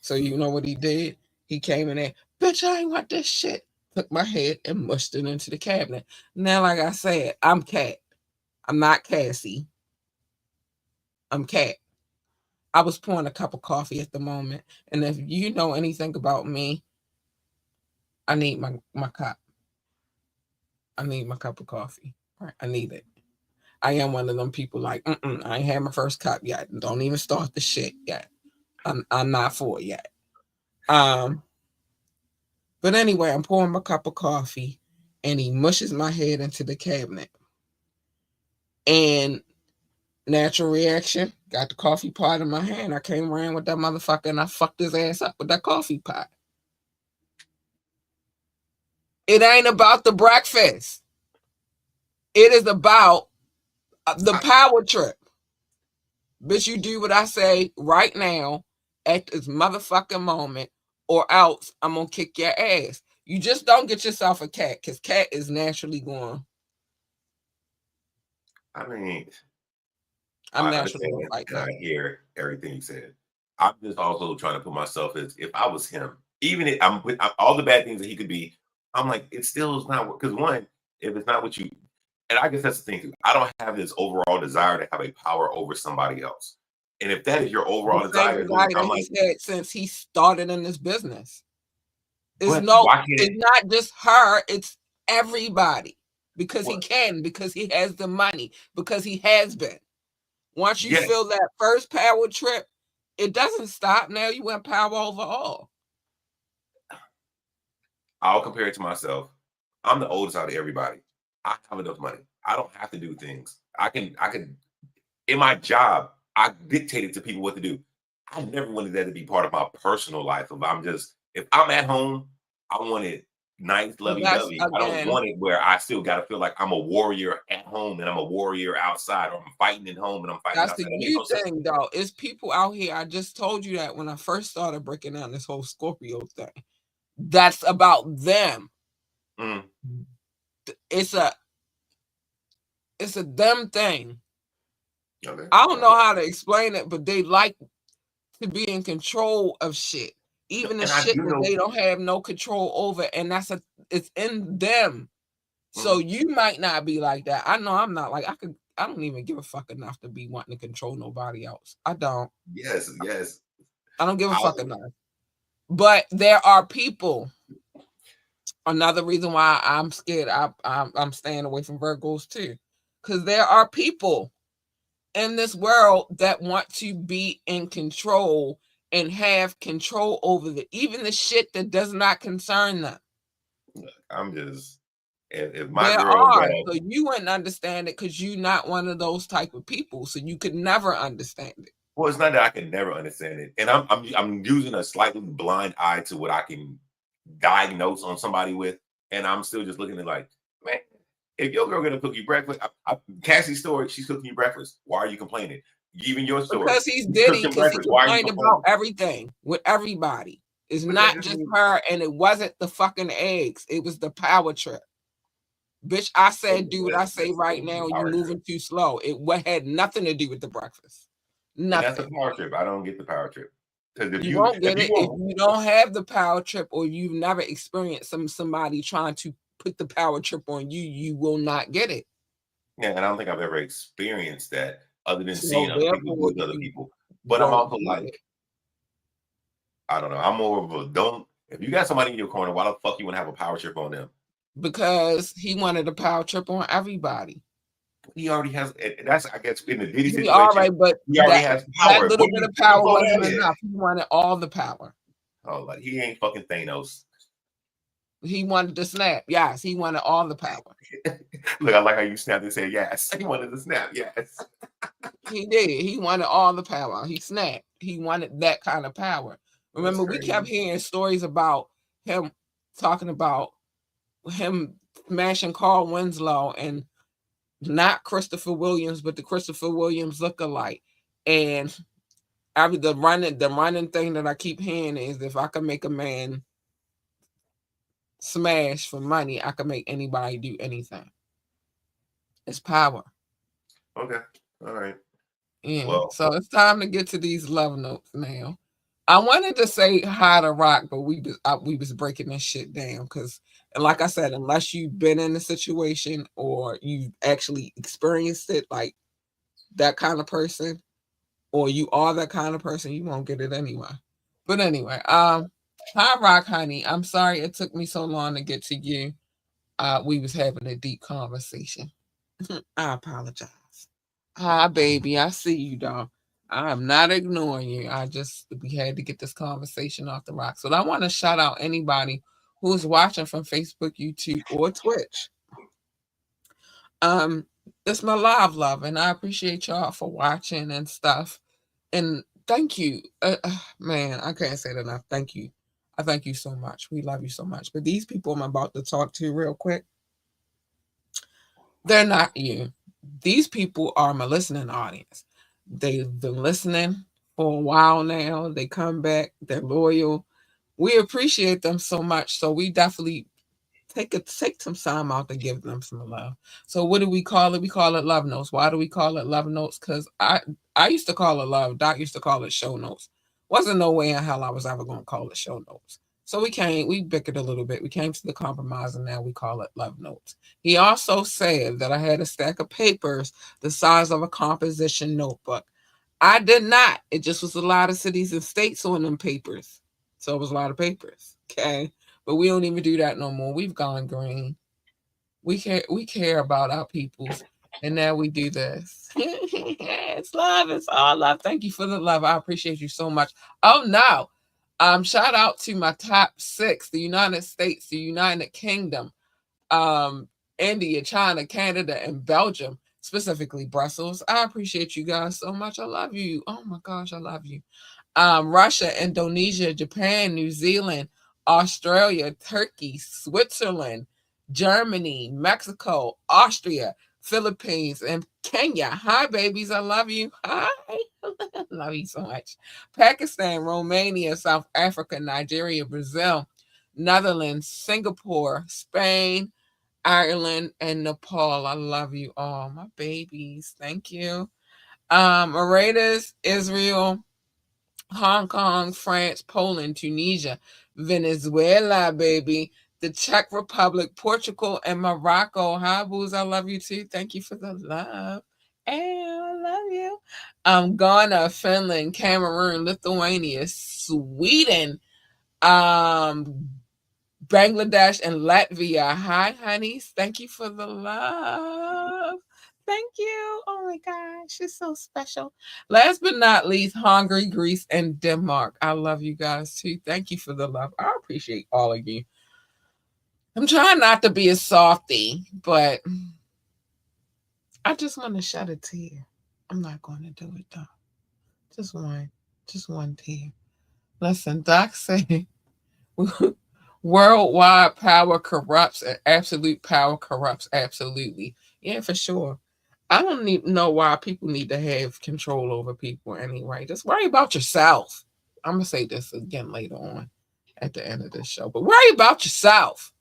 So you know what he did? He came in there, bitch, I ain't want this shit. Took my head and mushed it into the cabinet. Now, like I said, I'm Cat. I'm not Cassie. I'm Cat. I was pouring a cup of coffee at the moment. And if you know anything about me, I need my cup. I need my cup of coffee. Right? I need it. I am one of them people like, I ain't had my first cup yet. Don't even start the shit yet. I'm not for it yet. But anyway, I'm pouring my cup of coffee and he mushes my head into the cabinet. And natural reaction, got the coffee pot in my hand. I came around with that motherfucker and I fucked his ass up with that coffee pot. It ain't about the breakfast. It is about the power trip. Bitch, you do what I say right now at this motherfucking moment, or else I'm gonna kick your ass. You just don't get yourself a cat, because cat is naturally going. I mean, I'm I naturally understand gonna fight and I that. hear everything you said. I'm just also trying to put myself as if I was him, even if I'm with all the bad things that he could be. I'm like, it still is not because one, if it's not what you, and I guess that's the thing too. I don't have this overall desire to have a power over somebody else. And if that is your The overall same desire, then desire I'm that like, he's had since he started in this business. but why It's can't? not just her, it's everybody. Because he What? can, because he has the money, because he has been. Once you Yes, feel that first power trip, it doesn't stop. Now you want power over all. I'll compare it to myself. I'm the oldest out of everybody. I have enough money. I don't have to do things. I can in my job, I dictated to people what to do. I never wanted that to be part of my personal life. If I'm at home, I want it nice, lovey That's dovey. I don't again, want it where I still got to feel like I'm a warrior at home and I'm a warrior outside, or I'm fighting at home and I'm fighting that's the outside. That makes you no sense. thing, though. It's people out here. I just told you that when I first started breaking down this whole Scorpio thing. That's about them. Mm, It's a them thing. okay. I don't know how to explain it, but they like to be in control of shit, No, even the and I shit do that they know. don't have no control over, and it's in them. So Mhm. you might not be like that. I know I'm not like I don't even give a fuck enough to be wanting to control nobody else. I don't. Yes, yes. I don't give a fuck I'll, enough. But there are people. Another reason why I'm scared. I'm staying away from Virgos too, because there are people in this world that want to be in control and have control over even the shit that does not concern them. I'm just if my There girl got are. So you wouldn't understand it because you're not one of those type of people. So you could never understand it. well, it's not that I can never understand it, and I'm using a slightly blind eye to what I can diagnose on somebody with, and I'm still just looking at like, man, if your girl gonna cook you breakfast, Cassie's story, she's cooking you breakfast. Why are you complaining? Even your story, Because he's you Diddy, cooking because he breakfast. Why are you complained about complaining? everything with everybody. It's But that not doesn't just mean her, and it wasn't the fucking eggs. It was the power trip. Bitch, I said do what I say right that's now. a You power trip, moving too slow. It had nothing to do with the breakfast. and that's a Nothing. power trip. I don't get the power trip because You won't if get you it if want, you don't have the power trip, or you've never experienced somebody trying to put the power trip on you. You will not get it. yeah, and I don't think I've ever experienced that other than seeing So other people do therefore, it to other you people. But I'm won't also get like, it I don't know. I'm more of a don't. If you got somebody in your corner, why the fuck you want to have a power trip on them? because he wanted a power trip on everybody. He already has. That's I guess in the Diddy He all situation, right, but he already that has that power. little What are bit you of tripping power for wasn't that? enough. He wanted all the power. Oh, like he ain't fucking Thanos. He wanted to snap. Yes, he wanted all the power. Look, I like how you snapped and said yes. He wanted to snap. Yes. He did. He wanted all the power. He snapped. He wanted that kind of power. That's Remember, we kept crazy. hearing stories about him talking about him smashing Carl Winslow and not Christopher Williams, but the Christopher Williams lookalike. And the running thing that I keep hearing is if I can make a man smash for money, I can make anybody do anything. It's power. Okay. All right. Yeah. Well, So it's time to get to these love notes now. I wanted to say hi to Rock, but we was breaking this shit down because, like I said, unless you've been in a situation or you've actually experienced it, like that kind of person, or you are that kind of person, you won't get it anyway. But anyway, hi Rock, honey. I'm sorry it took me so long to get to you. We was having a deep conversation. I apologize. Hi, baby. I see you, dog. I'm not ignoring you. We had to get this conversation off the rock. So I want to shout out anybody who's watching from Facebook, YouTube, or Twitch. It's my love, and I appreciate y'all for watching and stuff. And thank you, man. I can't say it enough. Thank you. I thank you so much. We love you so much. But these people I'm about to talk to real quick, they're not you. These people are my listening audience. They've been listening for a while now. They come back. They're loyal. We appreciate them so much. So we definitely take some time out to give them some love. So what do we call it? We call it love notes. Why do we call it love notes? Because I used to call it love. Doc used to call it show notes. Wasn't no way in hell I was ever going to call it show notes. So we bickered a little bit. We came to the compromise, and now we call it love notes. He also said that I had a stack of papers the size of a composition notebook. I did not. It just was a lot of cities and states on them papers. So it was a lot of papers. Okay. But we don't even do that no more. We've gone green. We care about our peoples. And now we do this. It's love. It's all love. Thank you for the love. I appreciate you so much. Oh no. Shout out to my top 6, the United States, the United Kingdom, India, China, Canada, and Belgium, specifically Brussels. I appreciate you guys so much. I love you. Oh my gosh, I love you. Russia, Indonesia, Japan, New Zealand, Australia, Turkey, Switzerland, Germany, Mexico, Austria, Philippines, and Kenya. Hi, babies. I love you. Hi. Love you so much. Pakistan, Romania, South Africa, Nigeria, Brazil, Netherlands, Singapore, Spain, Ireland, and Nepal. I love you all. My babies. Thank you. Mauritius, Israel, Hong Kong, France, Poland, Tunisia, Venezuela, baby, the Czech Republic, Portugal, and Morocco. Hi, booze. I love you too. Thank you for the love. I love you. Ghana, Finland, Cameroon, Lithuania, Sweden, Bangladesh, and Latvia. Hi, honeys. Thank you for the love. Thank you. Oh my gosh, it's so special. Last but not least, Hungary, Greece, and Denmark. I love you guys too. Thank you for the love. I appreciate all of you. I'm trying not to be a softie, but I just want to shed a tear. I'm not going to do it though. Just one tear. Listen, Doc said worldwide power corrupts and absolute power corrupts absolutely. Yeah, for sure. I don't know why people need to have control over people anyway. Just worry about yourself. I'm going to say this again later on at the end of this show, but worry about yourself.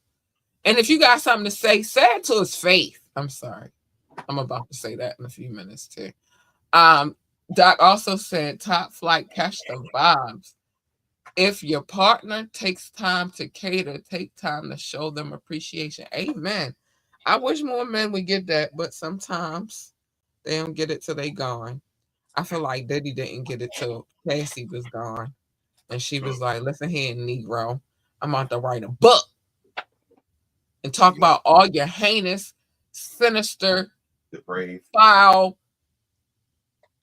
And if you got something to say it to his face. I'm sorry. I'm about to say that in a few minutes too. Doc also said top flight, catch the vibes. If your partner takes time to cater, take time to show them appreciation. Amen. I wish more men would get that, but sometimes they don't get it till they gone. I feel like Diddy didn't get it till Cassie was gone. And she was like, listen here, Negro, I'm about to write a book and talk about all your heinous, sinister, depraved, foul,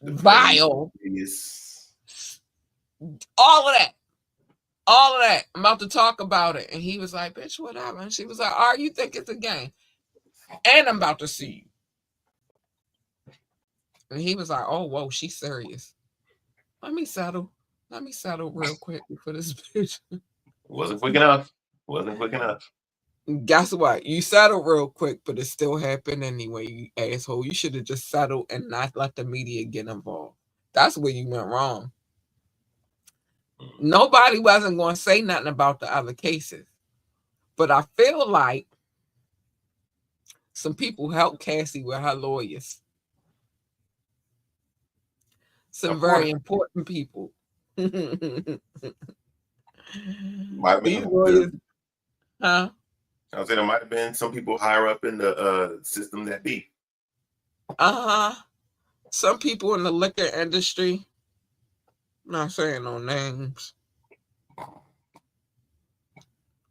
vile, all of that. All of that. I'm about to talk about it. And he was like, bitch, whatever. And she was like, all right, you think it's a game. And I'm about to see you. And he was like, oh, whoa, she's serious. Let me settle real quick before this bitch. Wasn't quick enough. Guess what? You settled real quick, but it still happened anyway, you asshole. You should have just settled and not let the media get involved. That's where you went wrong. Nobody wasn't going to say nothing about the other cases. But I feel like some people helped Cassie with her lawyers. Some very important people. These lawyers, huh? I was saying there might have been some people higher up in the system that be. Some people in the liquor industry. Not saying no names.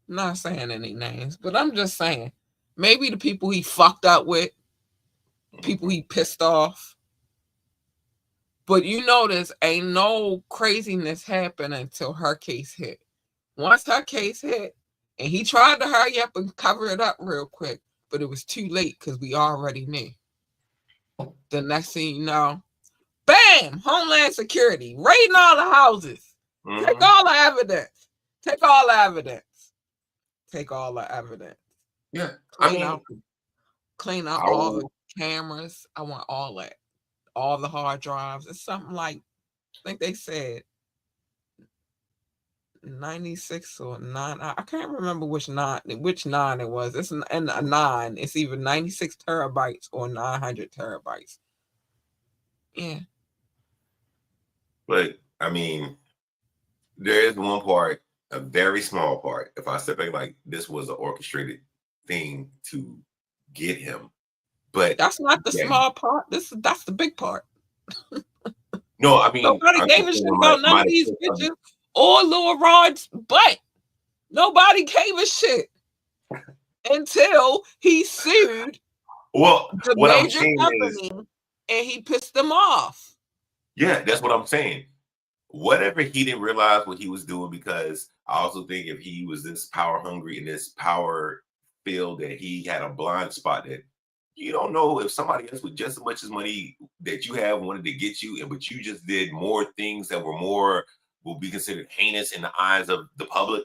Not saying any names, but I'm just saying. Maybe the people he fucked up with, people he pissed off. But you notice ain't no craziness happen until her case hit. Once her case hit, and he tried to hurry up and cover it up real quick, but it was too late because we already knew. The next thing you know, bam, Homeland Security, raiding all the houses. Take all the evidence. Take all the evidence. Take all the evidence. Yeah. Clean out all the cameras. I want all that. All the hard drives. It's something like, I think they said 96 or 9. I can't remember which nine it was. It's a 9. It's either 96 terabytes or 900 terabytes. Yeah. But I mean, there is one part, a very small part. If I step back, like this was an orchestrated thing to get him. But that's not the small part. That's the big part. No, I mean, nobody gave a shit about none of these bitches or Lil Rod's butt. Nobody gave a shit until he sued the major company and he pissed them off. Yeah, that's what I'm saying. Whatever, he didn't realize what he was doing, because I also think if he was this power hungry in this power field, that he had a blind spot that you don't know if somebody else with just as much as money that you have wanted to get you, but you just did more things that were more, will be considered heinous in the eyes of the public.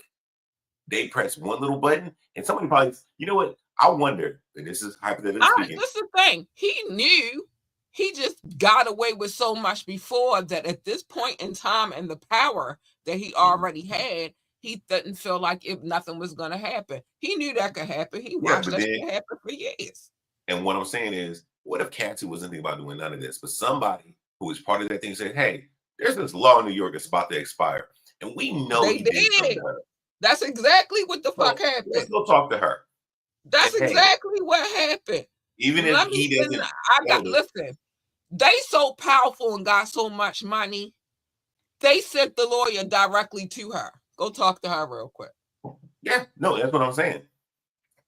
They press one little button and somebody probably, you know what? I wonder, and this is hypothetically speaking. This is the thing. He knew. He just got away with so much before that at this point in time and the power that he already had, he didn't feel like if nothing was going to happen. He knew that could happen. He watched that shit happen for years. And what I'm saying is, what if Cassie wasn't thinking about doing none of this, but somebody who was part of that thing said, hey, there's this law in New York that's about to expire. And we know they did. That's exactly what the fuck happened. Let's go talk to her. That's exactly what happened. Even if he doesn't, listen. They so powerful and got so much money. They sent the lawyer directly to her. Go talk to her real quick. Yeah, no, that's what I'm saying.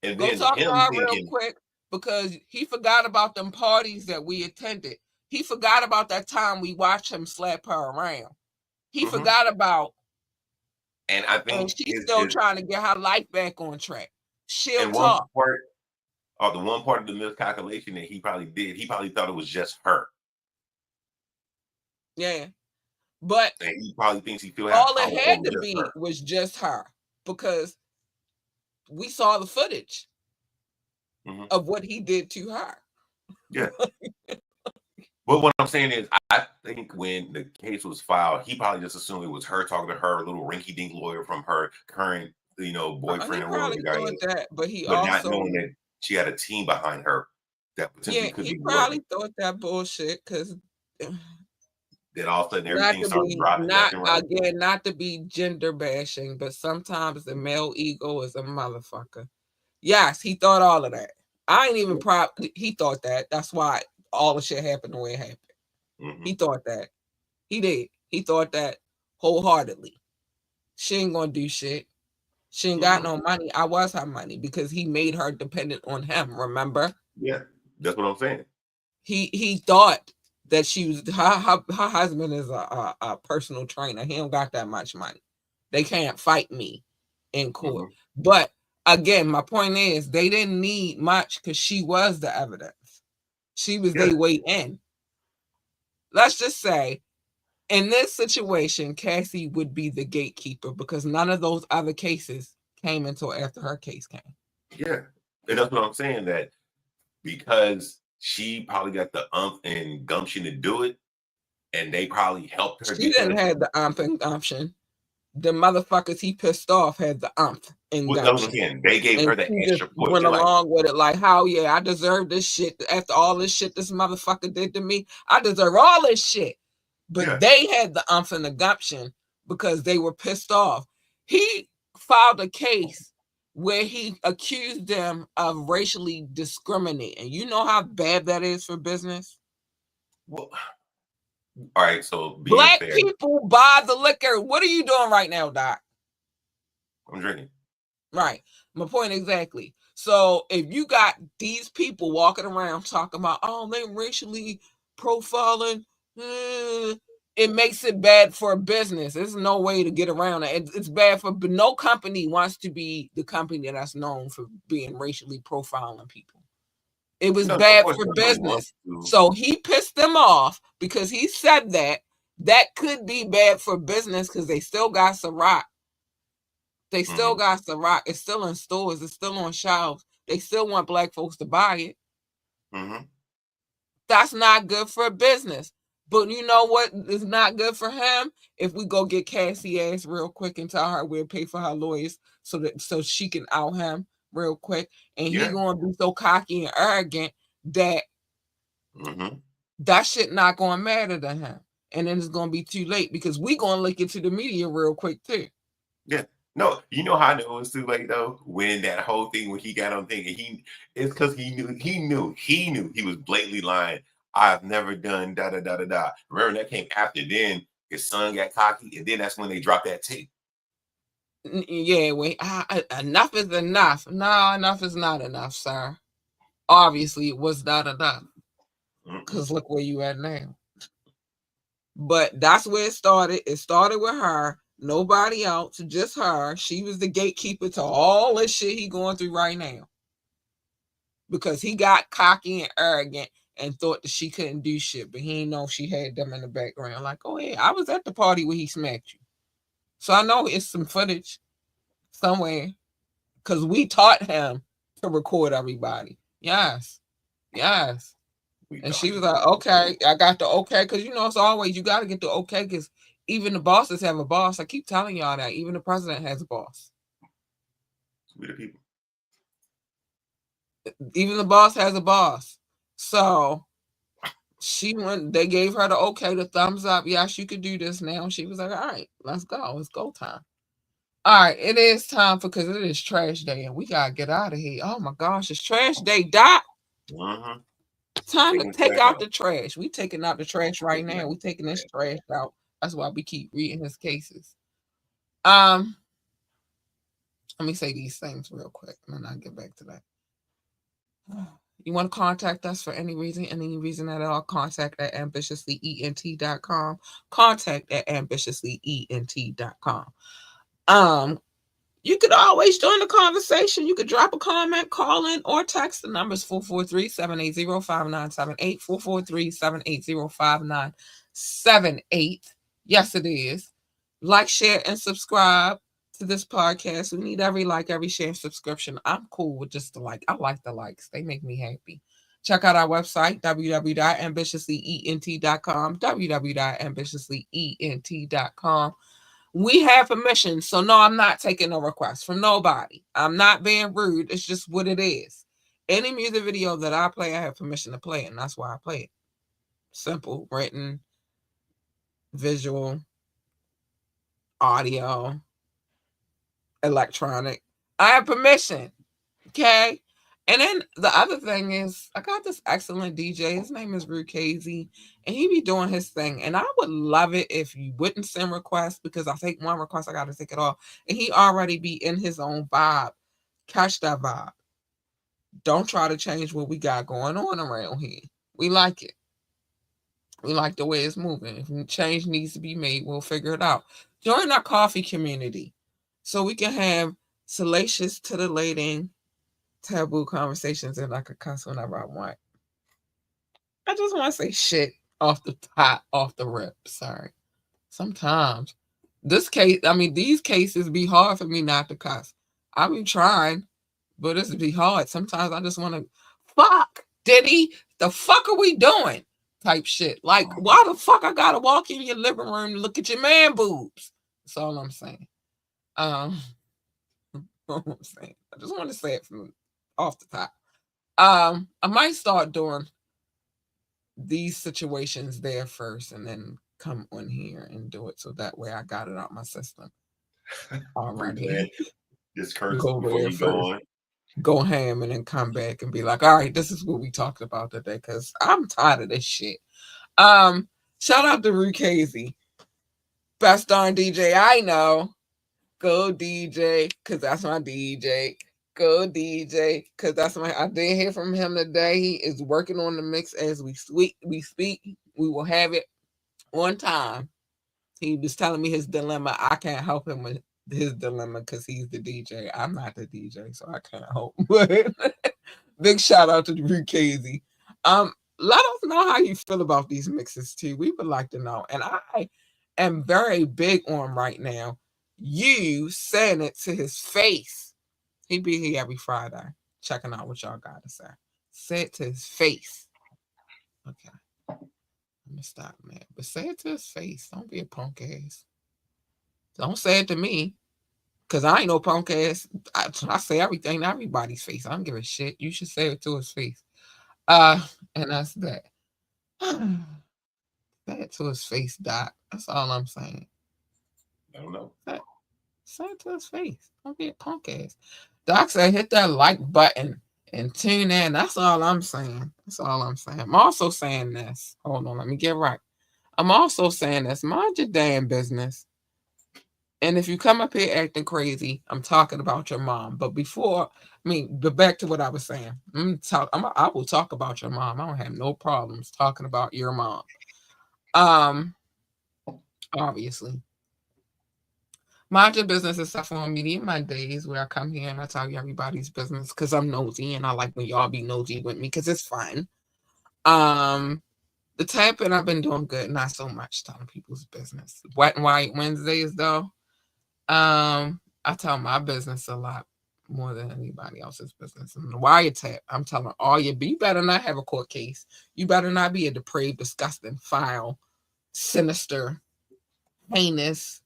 And go talk to her real quick, because he forgot about them parties that we attended. He forgot about that time we watched him slap her around. He forgot about. And I think she's still trying to get her life back on track. She'll talk. The one part of the miscalculation that he probably did, he probably thought it was just her. Yeah. But and he probably thinks he feel all it had to be was just her, because we saw the footage of what he did to her. Yeah. But what I'm saying is, I think when the case was filed, he probably just assumed it was her talking to her little rinky-dink lawyer from her current, boyfriend or whatever the guy is. That, but also not knowing that she had a team behind her that potentially could be. He probably thought that bullshit, because then all of a sudden everything started dropping. Not to be gender bashing, but sometimes the male ego is a motherfucker. Yes, he thought all of that. I ain't even he thought that. That's why all the shit happened the way it happened. He thought that. He did. He thought that wholeheartedly. She ain't gonna do shit. She ain't got no money. I was her money, because he made her dependent on him. Remember? Yeah, that's what I'm saying. He thought that she was her husband is a personal trainer. He don't got that much money. They can't fight me in court. But again, my point is, they didn't need much, because she was the evidence. She was their way in. Let's just say, in this situation, Cassie would be the gatekeeper, because none of those other cases came until after her case came. Yeah, and that's what I'm saying, that because she probably got the umph and gumption to do it, and they probably helped her. She didn't have the umph and gumption. The motherfuckers he pissed off had the umph and gumption. They gave her the extra push. Went along with it, like, how I deserve this shit after all this shit this motherfucker did to me. I deserve all this shit. But they had the umph and the gumption because they were pissed off. He filed a case where he accused them of racially discriminating. You know how bad that is for business? Well, all right, so black people buy the liquor. What are you doing right now, Doc? I'm drinking. Right. My point exactly. So if you got these people walking around talking about, oh, they racially profiling, it makes it bad for a business. There's no way to get around it. It's bad for, but no company wants to be the company that's known for being racially profiling people. It was No, of bad course for nobody wants business. to. So he pissed them off because he said that. That could be bad for business because they still got Ciroc. They still got Ciroc. It's still in stores. It's still on shelves. They still want black folks to buy it. Mm-hmm. That's not good for business. But you know what is not good for him? If we go get Cassie ass real quick and tell her we'll pay for her lawyers so she can out him real quick. And he gonna be so cocky and arrogant that that shit not gonna matter to him. And then it's gonna be too late because we gonna leak it to the media real quick too. Yeah. No, you know how I know it was too late though? When that whole thing when he got on thinking it's because he knew he was blatantly lying. I've never done da da da da da. Remember that came after then his son got cocky, and then that's when they dropped that tape. Yeah, wait, enough is enough. No, enough is not enough, sir. Obviously, it was not enough. Because look where you at now. But that's where it started. It started with her. Nobody else, just her. She was the gatekeeper to all this shit he going through right now. Because he got cocky and arrogant and thought that she couldn't do shit, but he didn't know she had them in the background. Like, oh yeah, I was at the party where he smacked you. So I know it's some footage somewhere. Because we taught him to record everybody. Yes. Yes. And she was like, okay, I got the okay. Because, you know, it's always, you got to get the okay. Because even the bosses have a boss. I keep telling y'all that. Even the president has a boss. We the people. Even the boss has a boss. So they gave her the okay, the thumbs up. Yes, you could do this now. She was like, all right, let's go. It's go time. All right, it is time because it is trash day and we got to get out of here. Oh my gosh, it's trash day, Doc. Time to take out the trash. We taking out the trash right now. We taking this trash out. That's why we keep reading his cases. Let me say these things real quick and then I'll get back to that. You want to contact us for any reason at all, contact at ambitiouslyent.com. Contact at ambitiouslyent.com. You could always join the conversation. You could drop a comment, call in, or text. The number is 443-780-5978. 443-780-5978. Yes, it is. Like, share, and subscribe to this podcast. We need every like, every share, and subscription. I'm cool with just the like. I like the likes. They make me happy. Check out our website, www.ambitiouslyent.com, www.ambitiouslyent.com. We have permission. So no, I'm not taking no requests from nobody. I'm not being rude. It's just what it is. Any music video that I play, I have permission to play it, and that's why I play it. Simple, written, visual, audio, electronic. I have permission. Okay. And then the other thing is, I got this excellent DJ. His name is Rukazy, and he be doing his thing. And I would love it if you wouldn't send requests because I take one request, I got to take it off. And he already be in his own vibe. Catch that vibe. Don't try to change what we got going on around here. We like it. We like the way it's moving. If change needs to be made, we'll figure it out. Join our coffee community so we can have salacious, titillating, taboo conversations and I could cuss whenever I want. I just want to say shit off the top, off the rip. Sorry. Sometimes these cases be hard for me not to cuss. I be trying, but it's be hard. Sometimes I just want to fuck. Diddy, the fuck are we doing? Type shit. Like, why the fuck I gotta walk in your living room and look at your man boobs? That's all I'm saying. All I'm saying. I just want to say it from off the top. I might start doing these situations there first and then come on here and do it so that way I got it out my system already. Just curse Go before there you first. go on. Go ham and then come back and be like, all right, this is what we talked about today because I'm tired of this shit. Shout out to Rukazy. Best darn DJ I know. Go DJ, because that's my DJ. Go DJ, because that's my. I didn't hear from him today. He is working on the mix as we speak. We will have it on time. He was telling me his dilemma. I can't help him with his dilemma because he's the DJ. I'm not the DJ, so I can't help. Big shout out to the Casey. Let us know how you feel about these mixes too. We would like to know. And I am very big on right now you saying it to his face. He be here every Friday checking out what y'all got to say. Say it to his face. Okay. I'm gonna stop, man. But say it to his face. Don't be a punk ass. Don't say it to me. Cause I ain't no punk ass. I say everything to everybody's face. I don't give a shit. You should say it to his face. And that's that. Say it to his face, Doc. That's all I'm saying. I don't know. Say it to his face. Don't be a punk ass. Doc said hit that like button and tune in. That's all I'm saying. That's all I'm saying. I'm also saying this. Hold on, let me get right. I'm also saying this. Mind your damn business. And if you come up here acting crazy, I'm talking about your mom. But but back to what I was saying. I will talk about your mom. I don't have no problems talking about your mom. Obviously. Mind your business except for on Media Mondays where I come here and I tell you everybody's business because I'm nosy and I like when y'all be nosy with me because it's fun. The tapping I've been doing good, not so much telling people's business. Wet and White Wednesdays though. I tell my business a lot more than anybody else's business. And the wiretap, I'm telling all you better not have a court case. You better not be a depraved, disgusting, foul, sinister, heinous,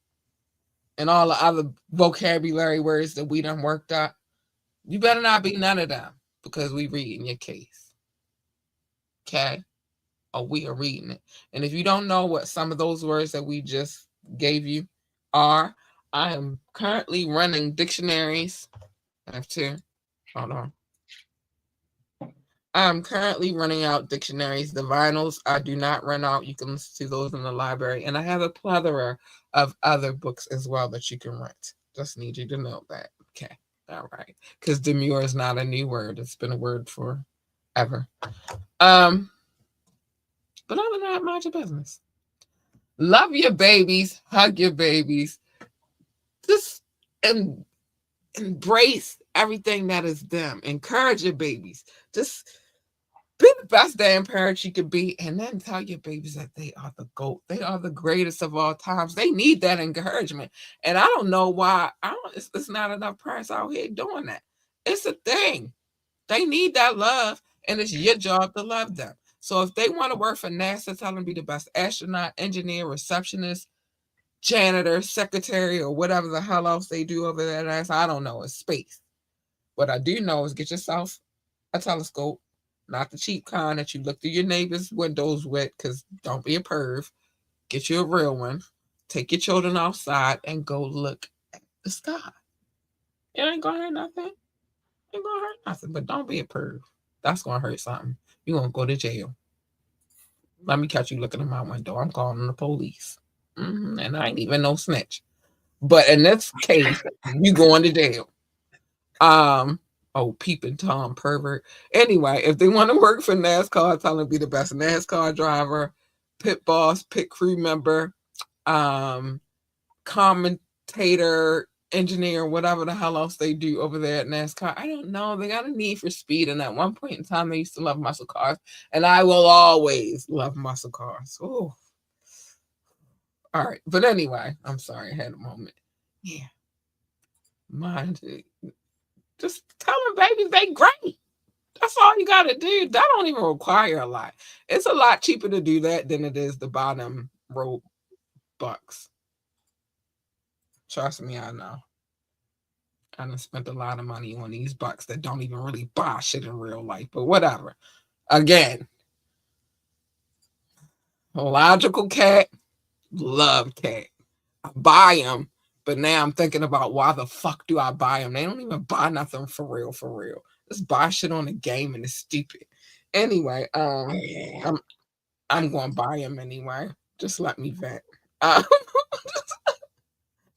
and all the other vocabulary words that we done worked up. You better not be none of them because we reading your case. Okay? Or we are reading it. And if you don't know what some of those words that we just gave you are, I am currently running dictionaries. I have two. Hold on. I'm currently running out dictionaries. The vinyls I do not run out. You can listen to those in the library. And I have a plethora of other books as well that you can rent. Just need you to know that. Okay. All right. Because demure is not a new word. It's been a word for ever. But other than that, mind your business. Love your babies. Hug your babies. Just embrace everything that is them. Encourage your babies. Just be the best damn parent you could be, and then tell your babies that they are the GOAT. They are the greatest of all times. They need that encouragement. And I don't know why it's not enough parents out here doing that. It's a thing. They need that love, and it's your job to love them. So if they want to work for NASA, tell them to be the best astronaut, engineer, receptionist, janitor, secretary, or whatever the hell else they do over there. I don't know. It's space. What I do know is get yourself a telescope, not the cheap kind that you look through your neighbor's windows with, because don't be a perv. Get you a real one. Take your children outside and go look at the sky. It ain't gonna hurt nothing. Ain't gonna hurt nothing, but don't be a perv. That's gonna hurt something. You're gonna go to jail. Let me catch you looking in my window. I'm calling the police. And I ain't even no snitch. But in this case, you going to jail. Peeping Tom pervert. Anyway, if they want to work for NASCAR, tell them to be the best NASCAR driver, pit boss, pit crew member, commentator, engineer, whatever the hell else they do over there at NASCAR. I don't know. They got a need for speed, and at one point in time, they used to love muscle cars, and I will always love muscle cars. Oh, all right. But anyway, I'm sorry, I had a moment. Yeah, mind it. Just tell them, baby, they great. That's all you gotta do. That don't even require a lot. It's a lot cheaper to do that than it is to buy them road bucks. Trust me, I know. I done spent a lot of money on these bucks that don't even really buy shit in real life, but whatever. Again, logical cat, love cat. I buy them, but now I'm thinking about why the fuck do I buy them? They don't even buy nothing for real, for real. Just buy shit on the game and it's stupid. Anyway, I'm gonna buy them anyway. Just let me vent.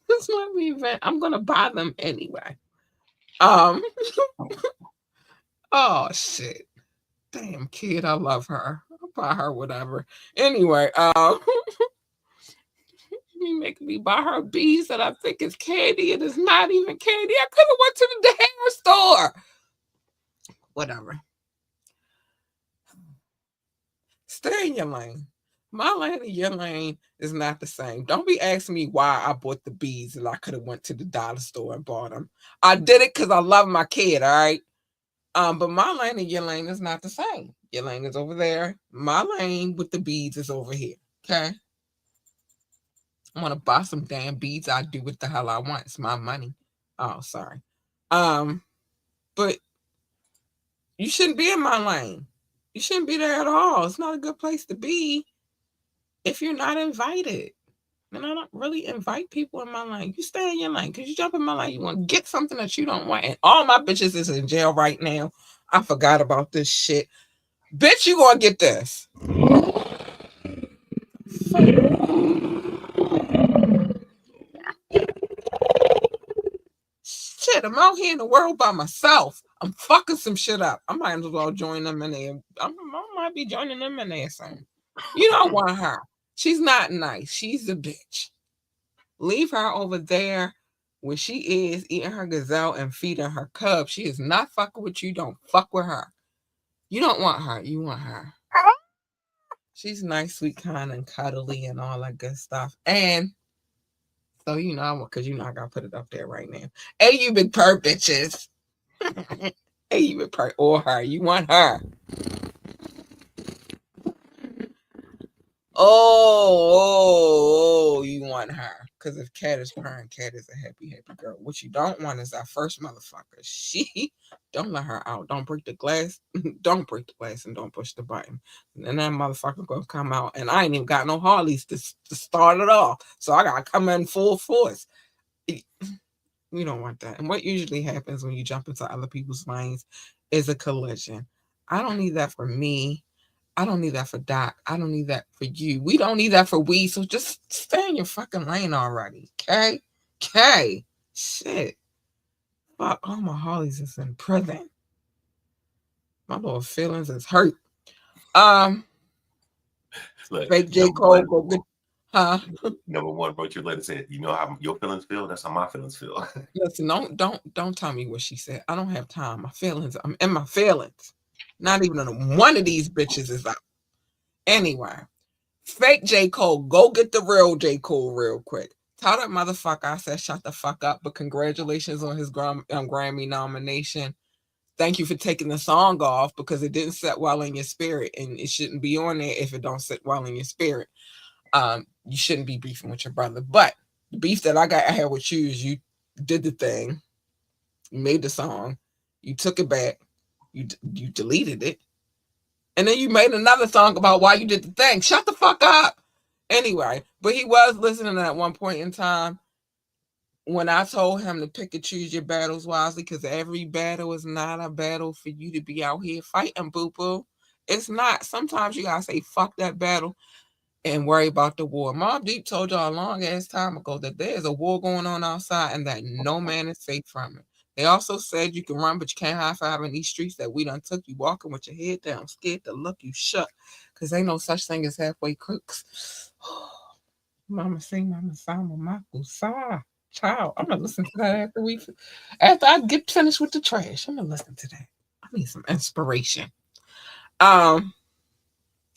Just let me vent. I'm gonna buy them anyway. Oh shit. Damn kid, I love her. I'll buy her whatever. Anyway, you making me buy her bees that I think is candy. It is not even candy. I could have went to the hair store. whatever. Stay in your lane. My lane and your lane is not the same. Don't be asking me why I bought the beads and I could have went to the dollar store and bought them. I did it because I love my kid, all right? But my lane and your lane is not the same. Your lane is over there. My lane with the beads is over here. Okay? I want to buy some damn beads. I do what the hell I want. It's my money. Oh, sorry. But you shouldn't be in my lane. You shouldn't be there at all. It's not a good place to be if you're not invited. And I don't really invite people in my lane. You stay in your lane because you jump in my lane. You want to get something that you don't want. And all my bitches is in jail right now. I forgot about this shit. Bitch, you gonna get this. Shit, I'm out here in the world by myself. I'm fucking some shit up. I might as well join them in there. I might be joining them in there soon. You don't want her. She's not nice. She's a bitch. Leave her over there where she is eating her gazelle and feeding her cub. She is not fucking with you. Don't fuck with her. You don't want her. You want her. She's nice, sweet, kind, and cuddly and all that good stuff. And so, because I got to put it up there right now. Hey, you big perp bitches. Hey, you big perp. Or her. You want her. Oh, you want her. Because if Cat is purring, Cat is a happy, happy girl. What you don't want is that first motherfucker. She, don't let her out. Don't break the glass. Don't break the glass and don't push the button. And that motherfucker going to come out. And I ain't even got no Harleys to start it off. So I got to come in full force. You don't want that. And what usually happens when you jump into other people's lanes is a collision. I don't need that for me. I don't need that for Doc. I don't need that for you. We don't need that for we. So just stay in your fucking lane already. Okay? Okay. Shit. Fuck, all my Harleys is in prison. My little feelings is hurt. Look, Fake J. Cole, go get, huh? Number one wrote your letter said, you know how your feelings feel? That's how my feelings feel. Listen, don't tell me what she said. I don't have time. My feelings, I'm in my feelings. Not even one of these bitches is out. Anyway, fake J. Cole, go get the real J. Cole real quick. Tell that motherfucker I said shut the fuck up, but congratulations on his Grammy nomination. Thank you for taking the song off because it didn't sit well in your spirit, and it shouldn't be on there if it don't sit well in your spirit. You shouldn't be beefing with your brother. But the beef that I had with you is you did the thing, you made the song, you took it back, you deleted it, and then you made another song about why you did the thing. Shut the fuck up. Anyway, but he was listening at one point in time when I told him to pick and choose your battles wisely, because every battle is not a battle for you to be out here fighting, boo-boo. It's not. Sometimes you gotta say fuck that battle and worry about the war. Mobb Deep told y'all a long ass time ago that there is a war going on outside and that no man is safe from it. They also said you can run, but you can't high five in these streets that we done took. You walking with your head down, scared to look you shut, because ain't no such thing as halfway crooks. Mama sing, mama song, mama kusa. Child, I'm gonna listen to that after I get finished with the trash. I'm gonna listen to that. I need some inspiration. Um,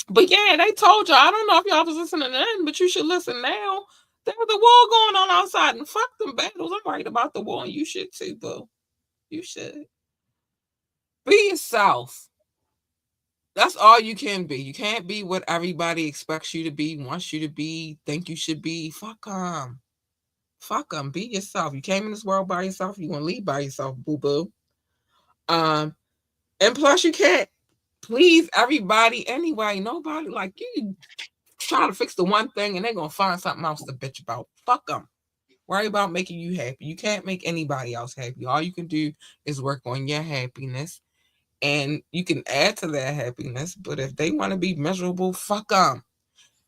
but yeah, they told y'all. I don't know if y'all was listening then, but you should listen now. There's a war going on outside, and fuck them battles. I'm worried about the war, and you should too, boo. You should be yourself. That's all you can be. You can't be what everybody expects you to be, wants you to be, think you should be. Fuck them. Fuck them. Be yourself. You came in this world by yourself. You want to leave by yourself, boo boo. And plus you can't please everybody anyway. Nobody like you try to fix the one thing and they're gonna find something else to bitch about. Fuck them. Worry about making you happy. You can't make anybody else happy. All you can do is work on your happiness, and you can add to their happiness. But if they want to be miserable, fuck them.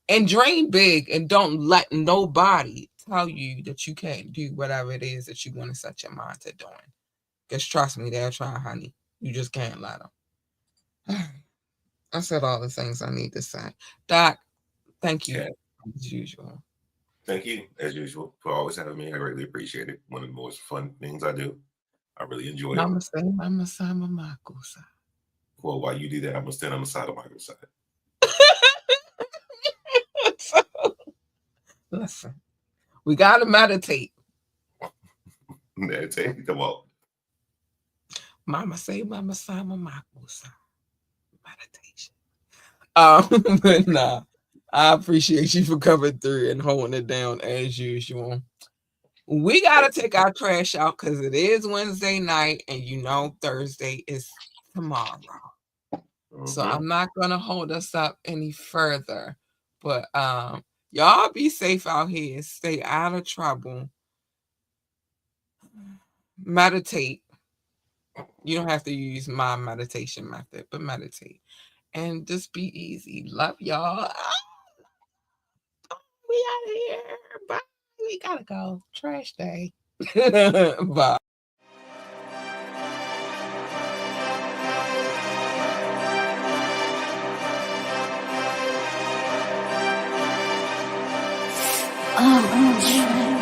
And dream big, and don't let nobody tell you that you can't do whatever it is that you want to set your mind to doing. Because trust me, they'll try, honey. You just can't let them. I said all the things I need to say. Doc, thank you as usual. Thank you, as usual, for always having me. I greatly appreciate it. One of the most fun things I do. I really enjoy it. Namaste, namaste, mamakusa. Well, while you do that, I'm gonna stand on the side of Michael's side. So, listen, we gotta meditate. Meditate. Come on. Mama say, Mama Sama, Michael say. Meditation. But nah, I appreciate you for coming through and holding it down as usual. We gotta take our trash out because it is Wednesday night, and you know Thursday is tomorrow. So I'm not gonna hold us up any further. But y'all be safe out here. Stay out of trouble. Meditate. You don't have to use my meditation method, but meditate. And just be easy. Love y'all. We out of here. Bye. We gotta go. Trash day. Bye. Oh,